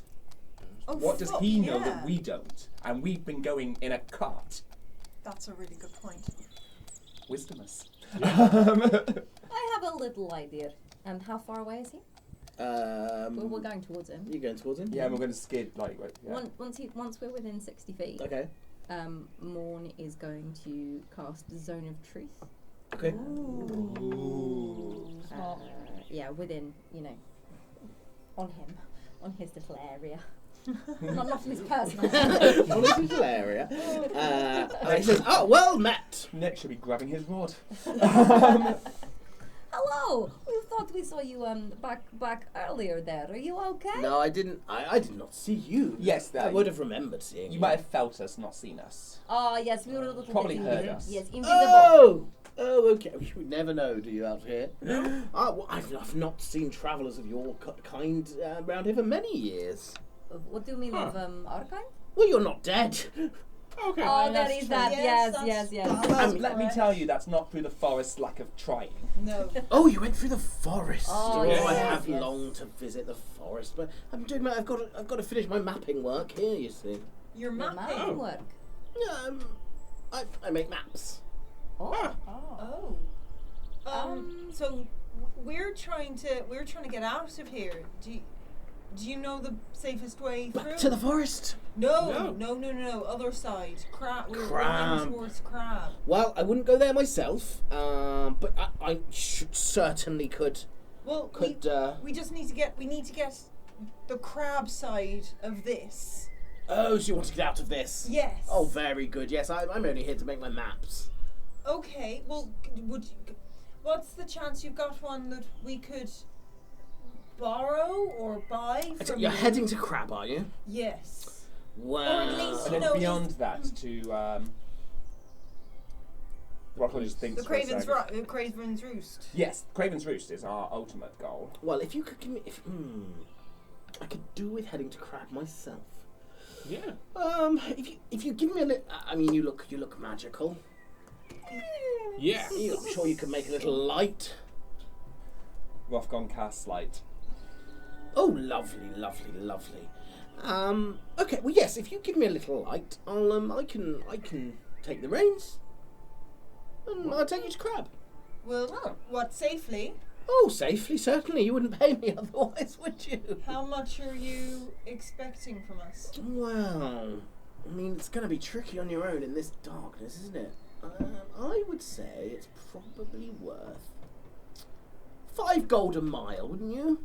Oh, What does fuck, he know yeah. that we don't? And we've been going in a cart. That's a really good point. Wisdom us. I have a little idea. And how far away is he? We're going towards him. You going towards him? Yeah, and we're going to skid like right. Yeah. Once we're within 60 feet, Okay. Morn is going to cast Zone of Truth. Okay. Ooh. Smart. Yeah, within, on his little area. not on his personal area. On his little area. And he says, "Oh, well met." Nick should be grabbing his rod. Hello! We thought we saw you back earlier there. Are you okay? No, I didn't. I did not see you. Yes, I would have remembered seeing you. You might have felt us, not seen us. Oh, yes, we were a little Probably bit heard invisible. us. Yes, invisible. Oh, okay. You never know, do you, out here? I've not seen travellers of your kind around here for many years. What do you mean of our kind? Well, you're not dead. Okay. Oh, that's there is true. that. Yes, Yes. that's- Let me tell you, that's not through the forest lack of trying. No. Oh, you went through the forest. Oh, yes, I have yes. longed to visit the forest, but I'm doing. I've got to finish my mapping work here. You see. You're Your mapping. mapping work. Yeah, I make maps. Oh. Oh. So we're trying to get out of here. Do you know the safest way through? Back to the forest. No. Other side. We're running towards Krab. Well, I wouldn't go there myself, but I certainly could. Well, we just need to get the Krab side of this. Oh, so you want to get out of this? Yes. Oh, very good. Yes, I'm only here to make my maps. Okay. Well, what's the chance you've got one that we could borrow or buy from You're you? heading to Krab, are you? Yes. Wow. Or at least- And then No, beyond that to Rocco just thinks The for a second. Craven's Roost. Yes, Craven's Roost is our ultimate goal. Well, if you could give me, I could do with heading to Krab myself. Yeah. If you give me a little, I mean, you look magical. Yeah. I'm sure you can make a little light. Rothgon casts light. Oh, lovely. Okay, well, yes. If you give me a little light, I can take the reins, and I'll take you to Krab. Well, what, safely? Oh, safely, certainly. You wouldn't pay me otherwise, would you? How much are you expecting from us? Well, I mean, it's going to be tricky on your own in this darkness, isn't it? I would say it's probably worth 5 gold a mile, wouldn't you?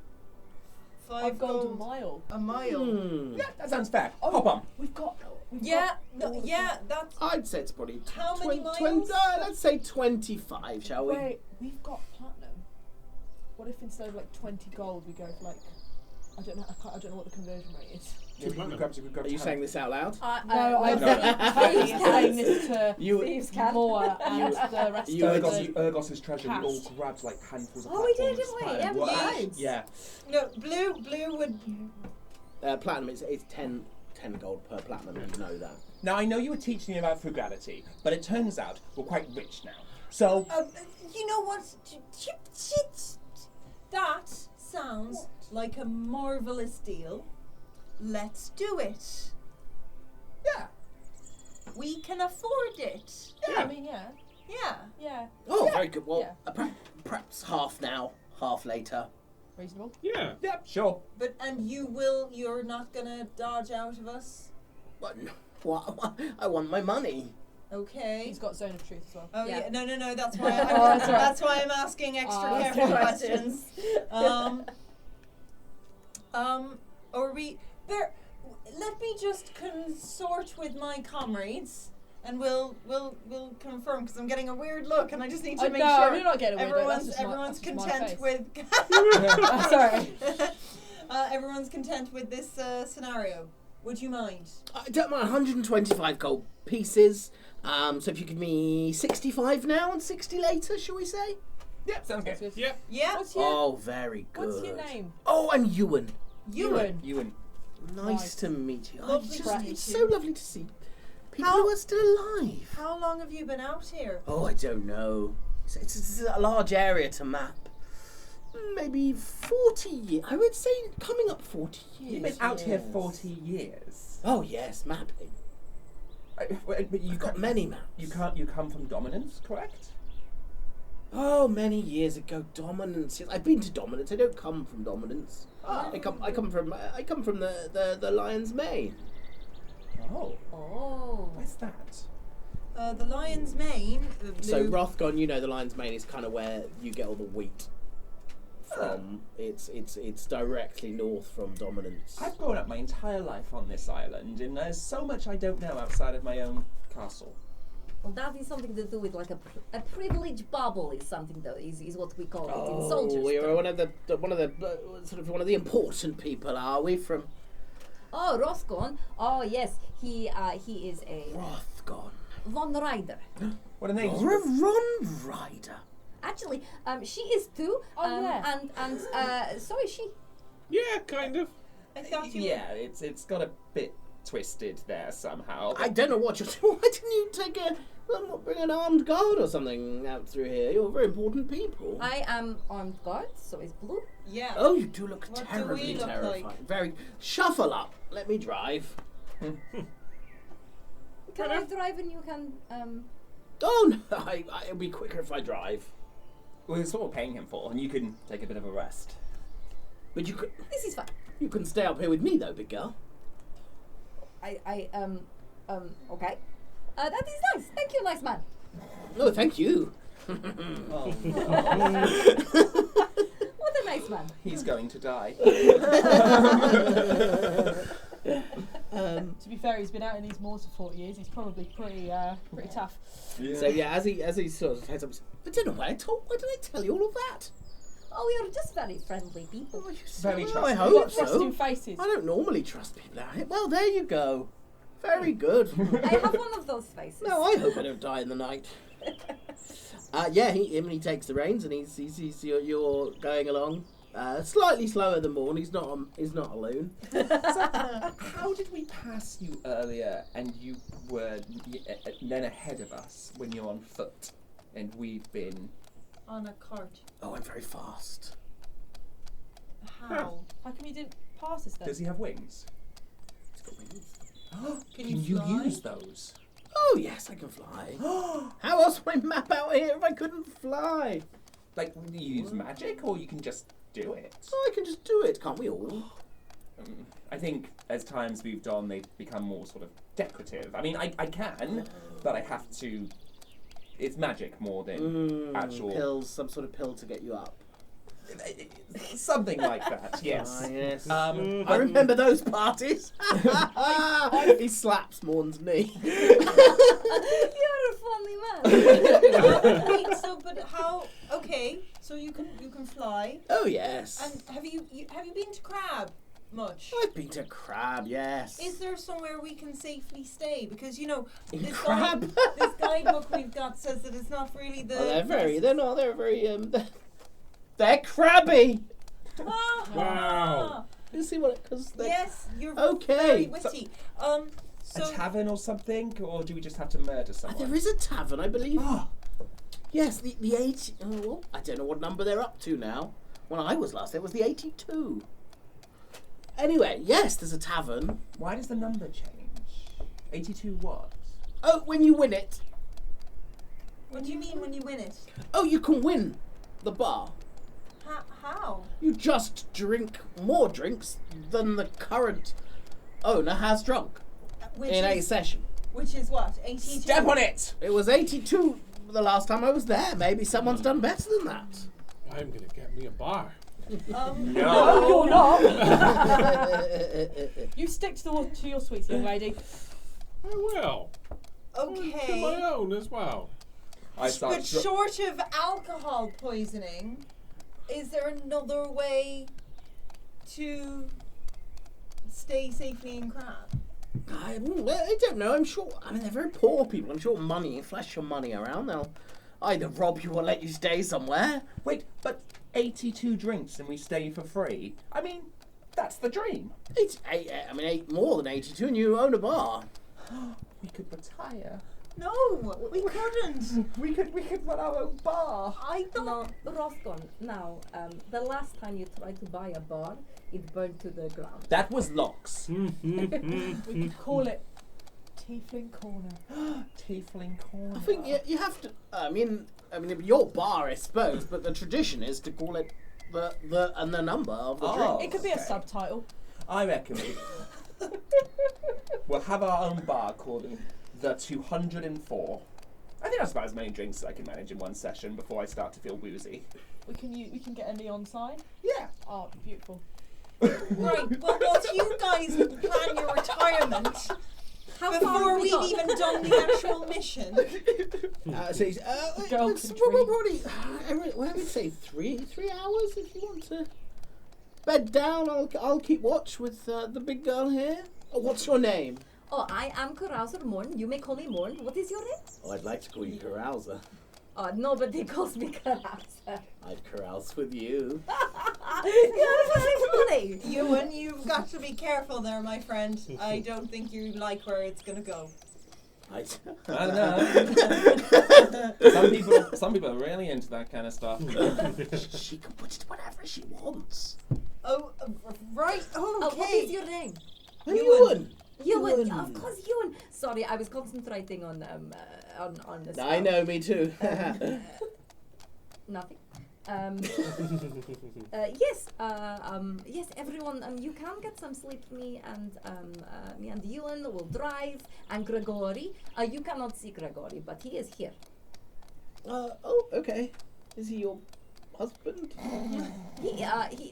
5 gold a mile. A mile. Yeah, that sounds fair. Hop on. We've got. That's. I'd say it's probably How many miles? let's say 25, shall we? Wait, we've got platinum. What if instead of like 20 gold, we go for like, I don't know what the conversion rate is. Are you saying this out loud? No, I'm saying this to Thieves can. Moa and the rest of the. Ergos's treasure, we all cast. grabbed like handfuls of Oh, we did, platforms. didn't we? Yeah, we Wow. did. Yeah. No, blue would. Platinum is 10 gold per platinum, you know that. Now, I know you were teaching me about frugality, but it turns out we're quite rich now. So, You know what? That sounds like a marvelous deal. Let's do it. yeah. We can afford it. I mean, yeah. Yeah. Oh, very good. Well, Yeah. Perhaps half now, half later. Reasonable. Yeah. Yeah, sure. But you're not gonna dodge out of us? What? I want my money. Okay. He's got zone of truth as well. Oh Yeah. yeah. No. That's why. That's right. That's why I'm asking extra Oh, careful okay. questions. Or we there. Let me just consort with my comrades, and we'll confirm, because I'm getting a weird look, and I just need to make sure you're not getting away with it. everyone's That's just my content face. with. Sorry. Everyone's content with this scenario. Would you mind? I don't mind 125 gold pieces. So if you give me 65 now and 60 later, shall we say? Yeah, sounds good. That's good. Yeah. Yeah. What's your Oh, very good. What's your name? Oh, I'm Ewan. Ewan. Ewan. Nice Nice. to meet you. Lovely It's to meet it's you. so lovely to see people How- who are still alive. How long have you been out here? Oh, I don't know. It's a large area to map. Maybe 40 years. I would say coming up 40 years. You've been out here yes. 40 years. Oh, yes, mapping. But You've got many maps. You come from Dominance, correct? Oh, many years ago, Dominance. Yes, I've been to Dominance. I don't come from Dominance. Ah. I come from the Lion's Mane. Oh. Oh. Where's that? The Lion's Mane. So Rothgon, you know, the Lion's Mane is kind of where you get all the wheat from. It's directly north from Dominance. I've grown up my entire life on this island, and there's so much I don't know outside of my own castle. Well, that is something to do with like a privilege bubble. Is something that is what we call it in Oh, soldiers. we are terms. one of the important people, are we? From Oh, Rothgon. Oh yes, he is a Rothgon. Von Rider. What a name! You're a Ron Rider. Actually, she is too. Oh, yeah. And so is she. Yeah, kind of. I thought you. Yeah, it's got a bit twisted there somehow. I don't know what you're doing. Why didn't you bring an armed guard or something out through here? You're very important people. I am armed guard, so is Blue. Yeah. Oh, you do look What do terribly we look terrifying. like? Very. Shuffle up. Let me drive. Can I drive and you can Oh no, it'll be quicker if I drive. We're sort of paying him for, and you can take a bit of a rest. But you could. This is fine. You can stay up here with me though, big girl. Okay. That is nice. Thank you, nice man. Oh, thank you. Oh, What a nice man. he's going to die. To be fair, he's been out in these moors for 40 years. He's probably pretty tough. So yeah, as he sort of heads up, I don't know why did I tell you all of that? Oh, we are just very friendly people. Oh, Very I trustworthy. hope Trusting so. faces. I don't normally trust people out here. Well, there you go. Very good. I have one of those faces. No, I hope I don't die in the night. Yeah, he takes the reins and he's you're going along Slightly slower than Morn. He's not a loon. How did we pass you earlier and you were then ahead of us when you're on foot and we've been... On a cart. Oh, I'm very fast. How? How come you didn't pass us then? Does he have wings? He's got wings. Can Can you you fly? use those? Oh yes, I can fly. How else would I map out here if I couldn't fly? Like, do you use magic or you can just do it? Oh, I can just do it, can't we all? I think as time's moved on, they've become more sort of decorative. I mean, I can, but I have to... It's magic more than actual... Pills, some sort of pill to get you up. Something like that, yes. Ah, yes. I I remember those parties. He slaps Morn's knee. You're a funny man. Wait, so but how? Okay, so you can fly. Oh yes. And have you been to Krab much? I've been to Krab, yes. Is there somewhere we can safely stay? Because in this Krab? this guidebook we've got says that it's not really the. They're very they're crabby. Wow. You see what? Because Yes, you're Okay. very witty. a So tavern or something, or do we just have to murder someone? there is a tavern, I believe. Oh, Yes, the 80. Oh, I don't know what number they're up to now. When I was last there, it was the 82. Anyway, yes, there's a tavern. why does the number change? 82 what? Oh, when you win it. what do you mean when you win it? Oh, you can win the bar. How? You just drink more drinks than the current owner has drunk Which in a is session. which is what? 82. Step on it! It was 82 the last time I was there. Maybe someone's done better than that. I'm gonna get me a bar. No. You're not. You stick to your sweets, young lady. I will. To my Okay. own as well. I start But short of alcohol poisoning, is there another way to stay safely in Krab? I don't know. I'm sure. I mean, they're very poor people. I'm sure flash your money around. They'll either rob you or let you stay somewhere. Wait, but 82 drinks and we stay for free? I mean, that's the dream. Eight more than 82, and you own a bar. We could retire. No, we couldn't. We could run our own bar. I don't. No, Roscoe, now, the last time you tried to buy a bar, it burned to the ground. That was Locks. We could call it Tiefling Corner. Tiefling corner. I think you have to. I mean, your bar, I suppose, but the tradition is to call it the number of the Oh. drink. It could be a Okay. subtitle. I reckon we'll have our own bar called the 204. I think that's about as many drinks as I can manage in one session before I start to feel woozy. We can get a neon sign. Yeah. Oh, beautiful. Right. Well, whilst you guys plan your retirement, How far before have we we've got? even done the actual mission, Girl It's can probably, I would say 3 hours if you want to bed down. I'll keep watch with the big girl here. Oh, what's your name? Oh, I am Carouser Morn. You may call me Morn. What is your name? Oh, I'd like to call you Carouser. Nobody calls me Carouser. I'd carouse with you. You're very funny. Ewan, you've got to be careful there, my friend. I don't think you like where it's gonna go. I don't know. Some people are really into that kind of stuff. She can put it whatever she wants. Oh, right. Oh, what is Okay. your name? Ewan. Ewan. Ewan. Of course, Ewan. Sorry, I was concentrating on the I spell. know, me too. Nothing. Yes, yes, everyone, you can get some sleep. Me and Ewan will drive, and Gregory. You cannot see Gregory, but he is here. Oh, okay. Is he your husband?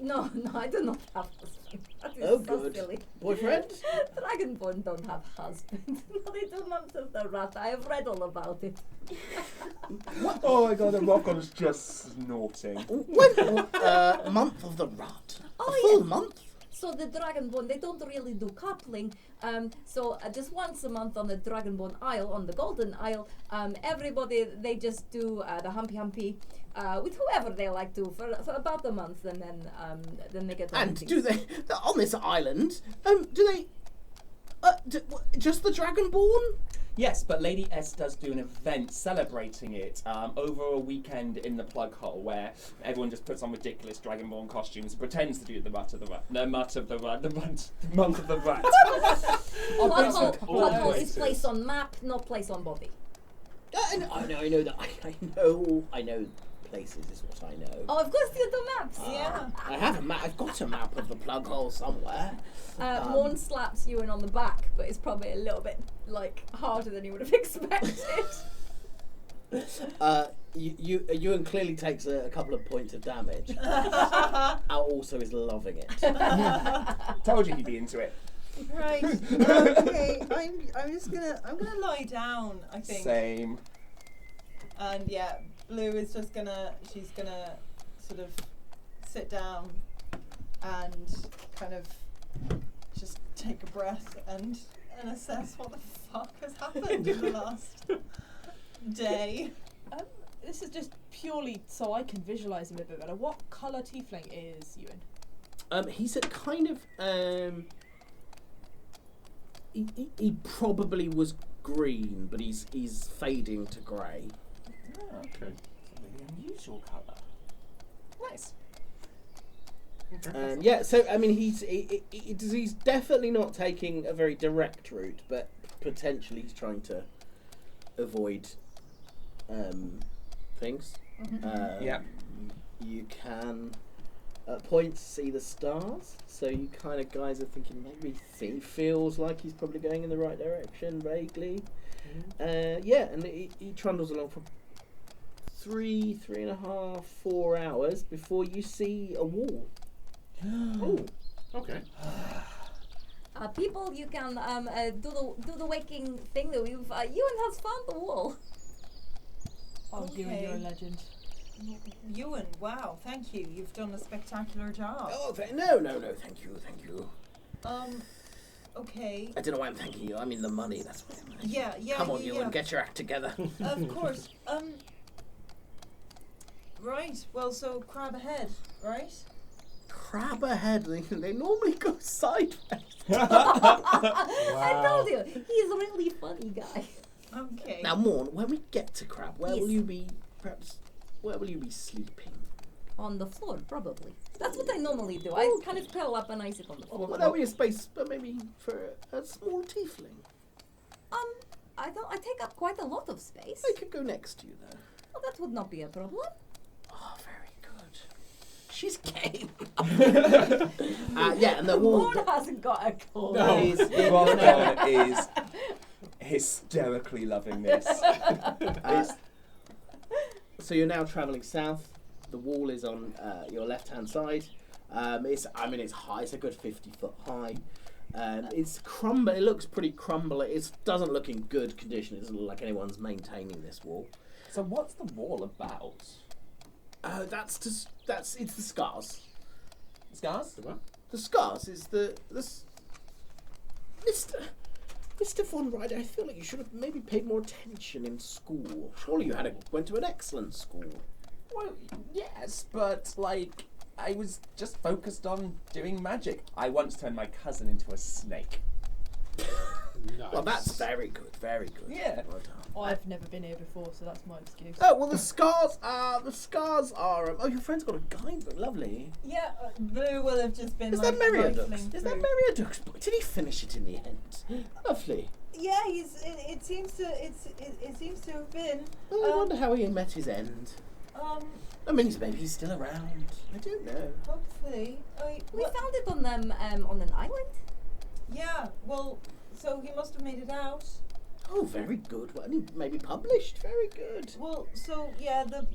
No, I do not have husband. That is Oh, so good. silly. Boyfriend? Dragonborn don't have husband. No, they do not have the rat. I have read all about it. Oh my god, the Rockon's just snorting. When? Month of the Rot. Oh, A full yeah. month? So the Dragonborn, they don't really do coupling. So just once a month on the Dragonborn Isle, on the Golden Isle, everybody, they just do the humpy. with whoever they like to for about a month, and then they get their And things. do they on this island? Do they? Just the Dragonborn? Yes, but Lady S does do an event celebrating it over a weekend in the plug hole where everyone just puts on ridiculous Dragonborn costumes and pretends to do the month of the rat. Plug hole always is placed on map, not placed on body. I know that. I know places is what I know. Oh, of course you do maps. Yeah. I have a map. I've got a map of the plug hole somewhere. Morn slaps Ewan on the back, but it's probably a little bit harder than you would have expected. Ewan clearly takes a couple of points of damage. Also is loving it. Told you he'd be into it. Right. Okay. I'm gonna lie down. I think. Same. And yeah, Blue is she's gonna sort of sit down and kind of just take a breath and assess what the fuck has happened in the last day. This is just purely so I can visualise him a bit better. What colour tiefling is Ewan? He's a kind of he probably was green, but he's fading to grey. Oh, Okay. it's a really unusual colour. Nice. Yeah, so I mean, he's definitely not taking a very direct route, but potentially he's trying to avoid things. Yeah. You can at points see the stars, so you kind of guys are thinking maybe he feels like he's probably going in the right direction vaguely. Yeah, and he trundles along for 3.5, 4 hours before you see a wall. Oh, okay. People, you can do the waking thing that Ewan has found the wall. Oh, Ewan, Okay. you're a legend. Ewan, wow, thank you. You've done a spectacular job. Oh, no, thank you. Okay. I don't know why I'm thanking you. I mean the money. That's what I'm like. Yeah. Come on, you and get your act together. Of course. Right. Well, so Krab ahead, right? Crab ahead. They normally go sideways. I told you, he's a really funny guy. Okay. Now, Morn, when we get to Crab, where Yes. will you be? Perhaps, where will you be sleeping? On the floor, probably. That's what I normally do. I kind of curl up and I sit on the Oh, floor. well, there'll be a space, but maybe for a small tiefling. I take up quite a lot of space. They could go next to you, though. Well, that would not be a problem. Oh, very good. She's game. Yeah, and the wall. Morn hasn't got a clue. No. Ron is hysterically loving this. So you're now travelling south. The wall is on your left-hand side. It's high. It's a good 50 foot high. It's crumble. It looks pretty crumble. It doesn't look in good condition. It doesn't look like anyone's maintaining this wall. So what's the wall about? It's the scars. Scars? The scars is the Mr. Von Ryder. I feel like you should have maybe paid more attention in school. Surely you went to an excellent school. Well, yes, but I was just focused on doing magic. I once turned my cousin into a snake. Nice. Well, that's very good. Very good. Yeah. Well done. I've never been here before, so that's my excuse. Oh well, the scars are. Oh, your friend's got a guidebook. Lovely. Yeah, Blue will have just been Is like that Meriadoux? rifling Is that through. Meriadoux' book? Did he finish it in the end? Lovely. Yeah, it seems to have been. Oh, I wonder how he met his end. I mean, maybe he's still around. I don't know. Hopefully. We found it on on an island. Yeah. Well, so he must have made it out. Oh, very good. Well, maybe published. Very good. Well, so yeah, the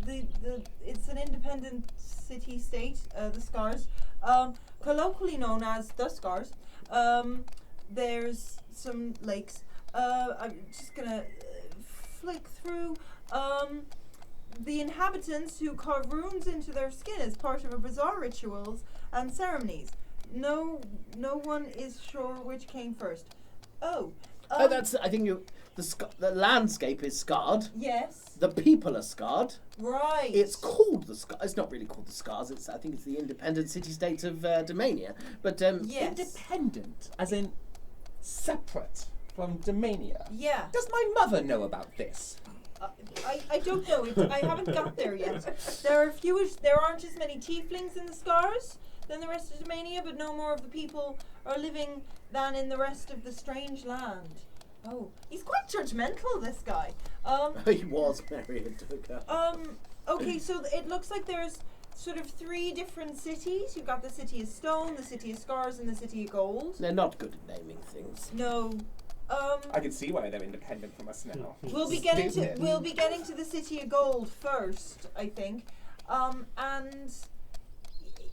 it's an independent city-state, the Scars, colloquially known as the Scars. There's some lakes. I'm just gonna flick through. The inhabitants who carve runes into their skin as part of a bizarre rituals and ceremonies. No one is sure which came first. Oh. That's. I think The landscape is scarred. Yes. The people are scarred. Right. It's called the Scars. It's not really called the Scars. I think it's the independent city-state of Domania. But Yes. Independent, as in separate from Domania. Yeah. Does my mother know about this? I don't know. I haven't got there yet. There aren't as many tieflings in the Scars than the rest of Domania, but no more of the people are living than in the rest of the strange land. Oh, he's quite judgmental, this guy. he was married to a girl. Okay, so it looks like there's sort of 3 different cities. You've got the City of Stone, the City of Scars, and the City of Gold. They're not good at naming things. No. I can see why they're independent from us now. We'll be getting to the City of Gold first, I think. And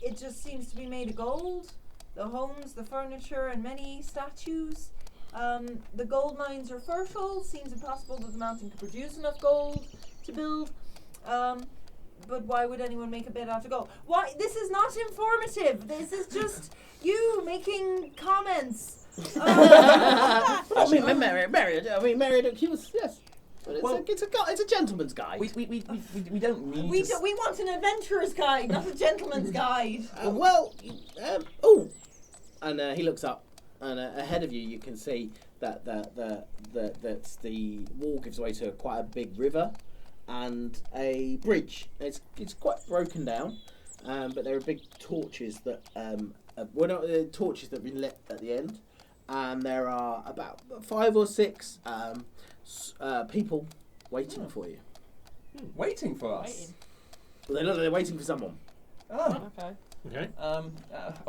it just seems to be made of gold. The homes, the furniture, and many statues. The gold mines are fertile. Seems impossible that the mountain could produce enough gold to build. But why would anyone make a bid out of gold? Why? This is not informative. This is just you making comments. Married. He was, yes. But it's a gentleman's guide. We don't need We want an adventurer's guide, not a gentleman's guide. And he looks up, and ahead of you, you can see that the wall gives way to quite a big river and a bridge. It's quite broken down, but there are big torches that torches that have been lit at the end, and there are about 5 or 6 people waiting for you. Waiting for us. Well, they look like they're waiting for someone. Oh. Okay. A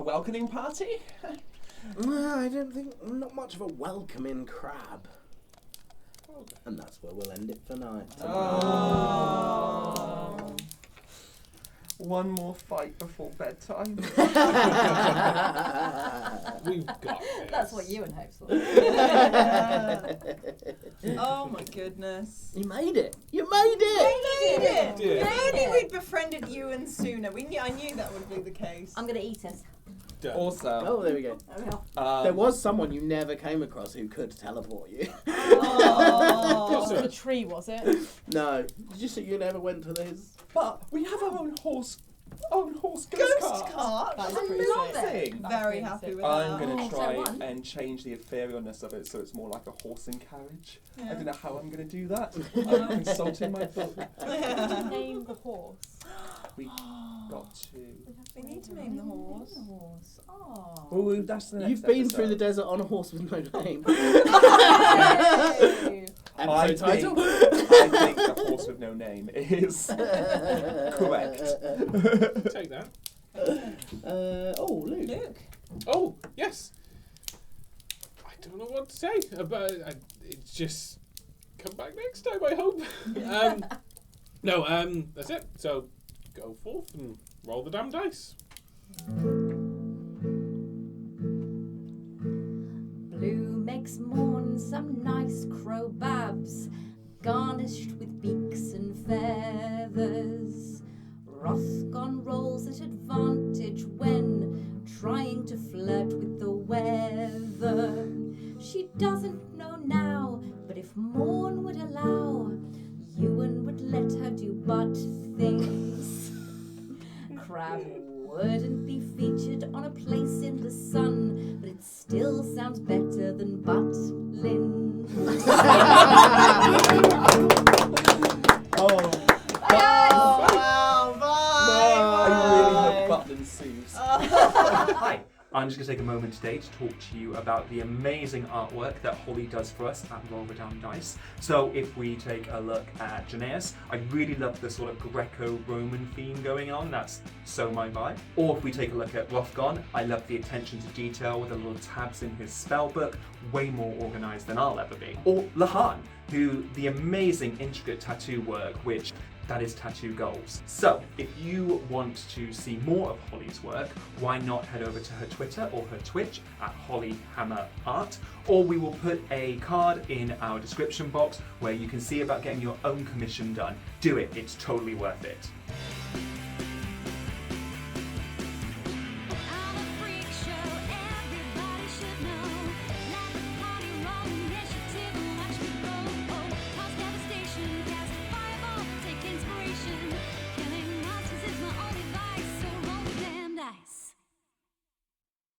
welcoming party? Well, I don't think, not much of a welcoming Krab. And that's where we'll end it for night. Oh. One more fight before bedtime. We've got this. That's what you and Hope thought. Oh my goodness. You made it! You made it! Yeah. If only we'd befriended Ewan sooner. I knew that would be the case. I'm gonna eat it. Done. Also, Oh, there we go. There we go. There was someone you never came across who could teleport you. Oh. The tree, was it? No. Did you say you never went to his? but we have our own horse ghost Ghost cart. cart. That's That's pretty amazing. sick. Very That's happy pretty with I'm that. going to So try one. and change the etherealness of it so it's more like a horse and carriage. I Yeah. don't know how I'm going to do that. I'm consulting my book. Name the horse. We got to. We need to name the horse. Oh. Oh, that's the next You've been episode. through the desert on a horse with no name. I Episode title. think the horse with no name is correct. Take that. Luke. Luke. Oh, yes. I don't know what to say about it's just come back next time, I hope. That's it. So go forth and roll the damn dice. Blue makes morn some nice crowbabs, garnished with beaks and feathers. Rothgon rolls at advantage when trying to flirt with the weather. She doesn't know now, but if morn would allow, Ewan would let her do butt things. Krab wouldn't be featured on a place in the sun, but it still sounds better than Butlin. Oh, Wow, bye. I really hope Butlin sues. Hi, I'm just going to take a moment today to talk to you about the amazing artwork that Holly does for us at Roll the Down Dice. So if we take a look at Janaeus, I really love the sort of Greco-Roman theme going on, that's so my vibe. Or if we take a look at Rothgon, I love the attention to detail with the little tabs in his spellbook, way more organised than I'll ever be. Or Lahan, who the amazing intricate tattoo work, which that is tattoo goals. So if you want to see more of Holly's work, why not head over to her Twitter or her Twitch at HollyHammerArt, or we will put a card in our description box where you can see about getting your own commission done. Do it, it's totally worth it.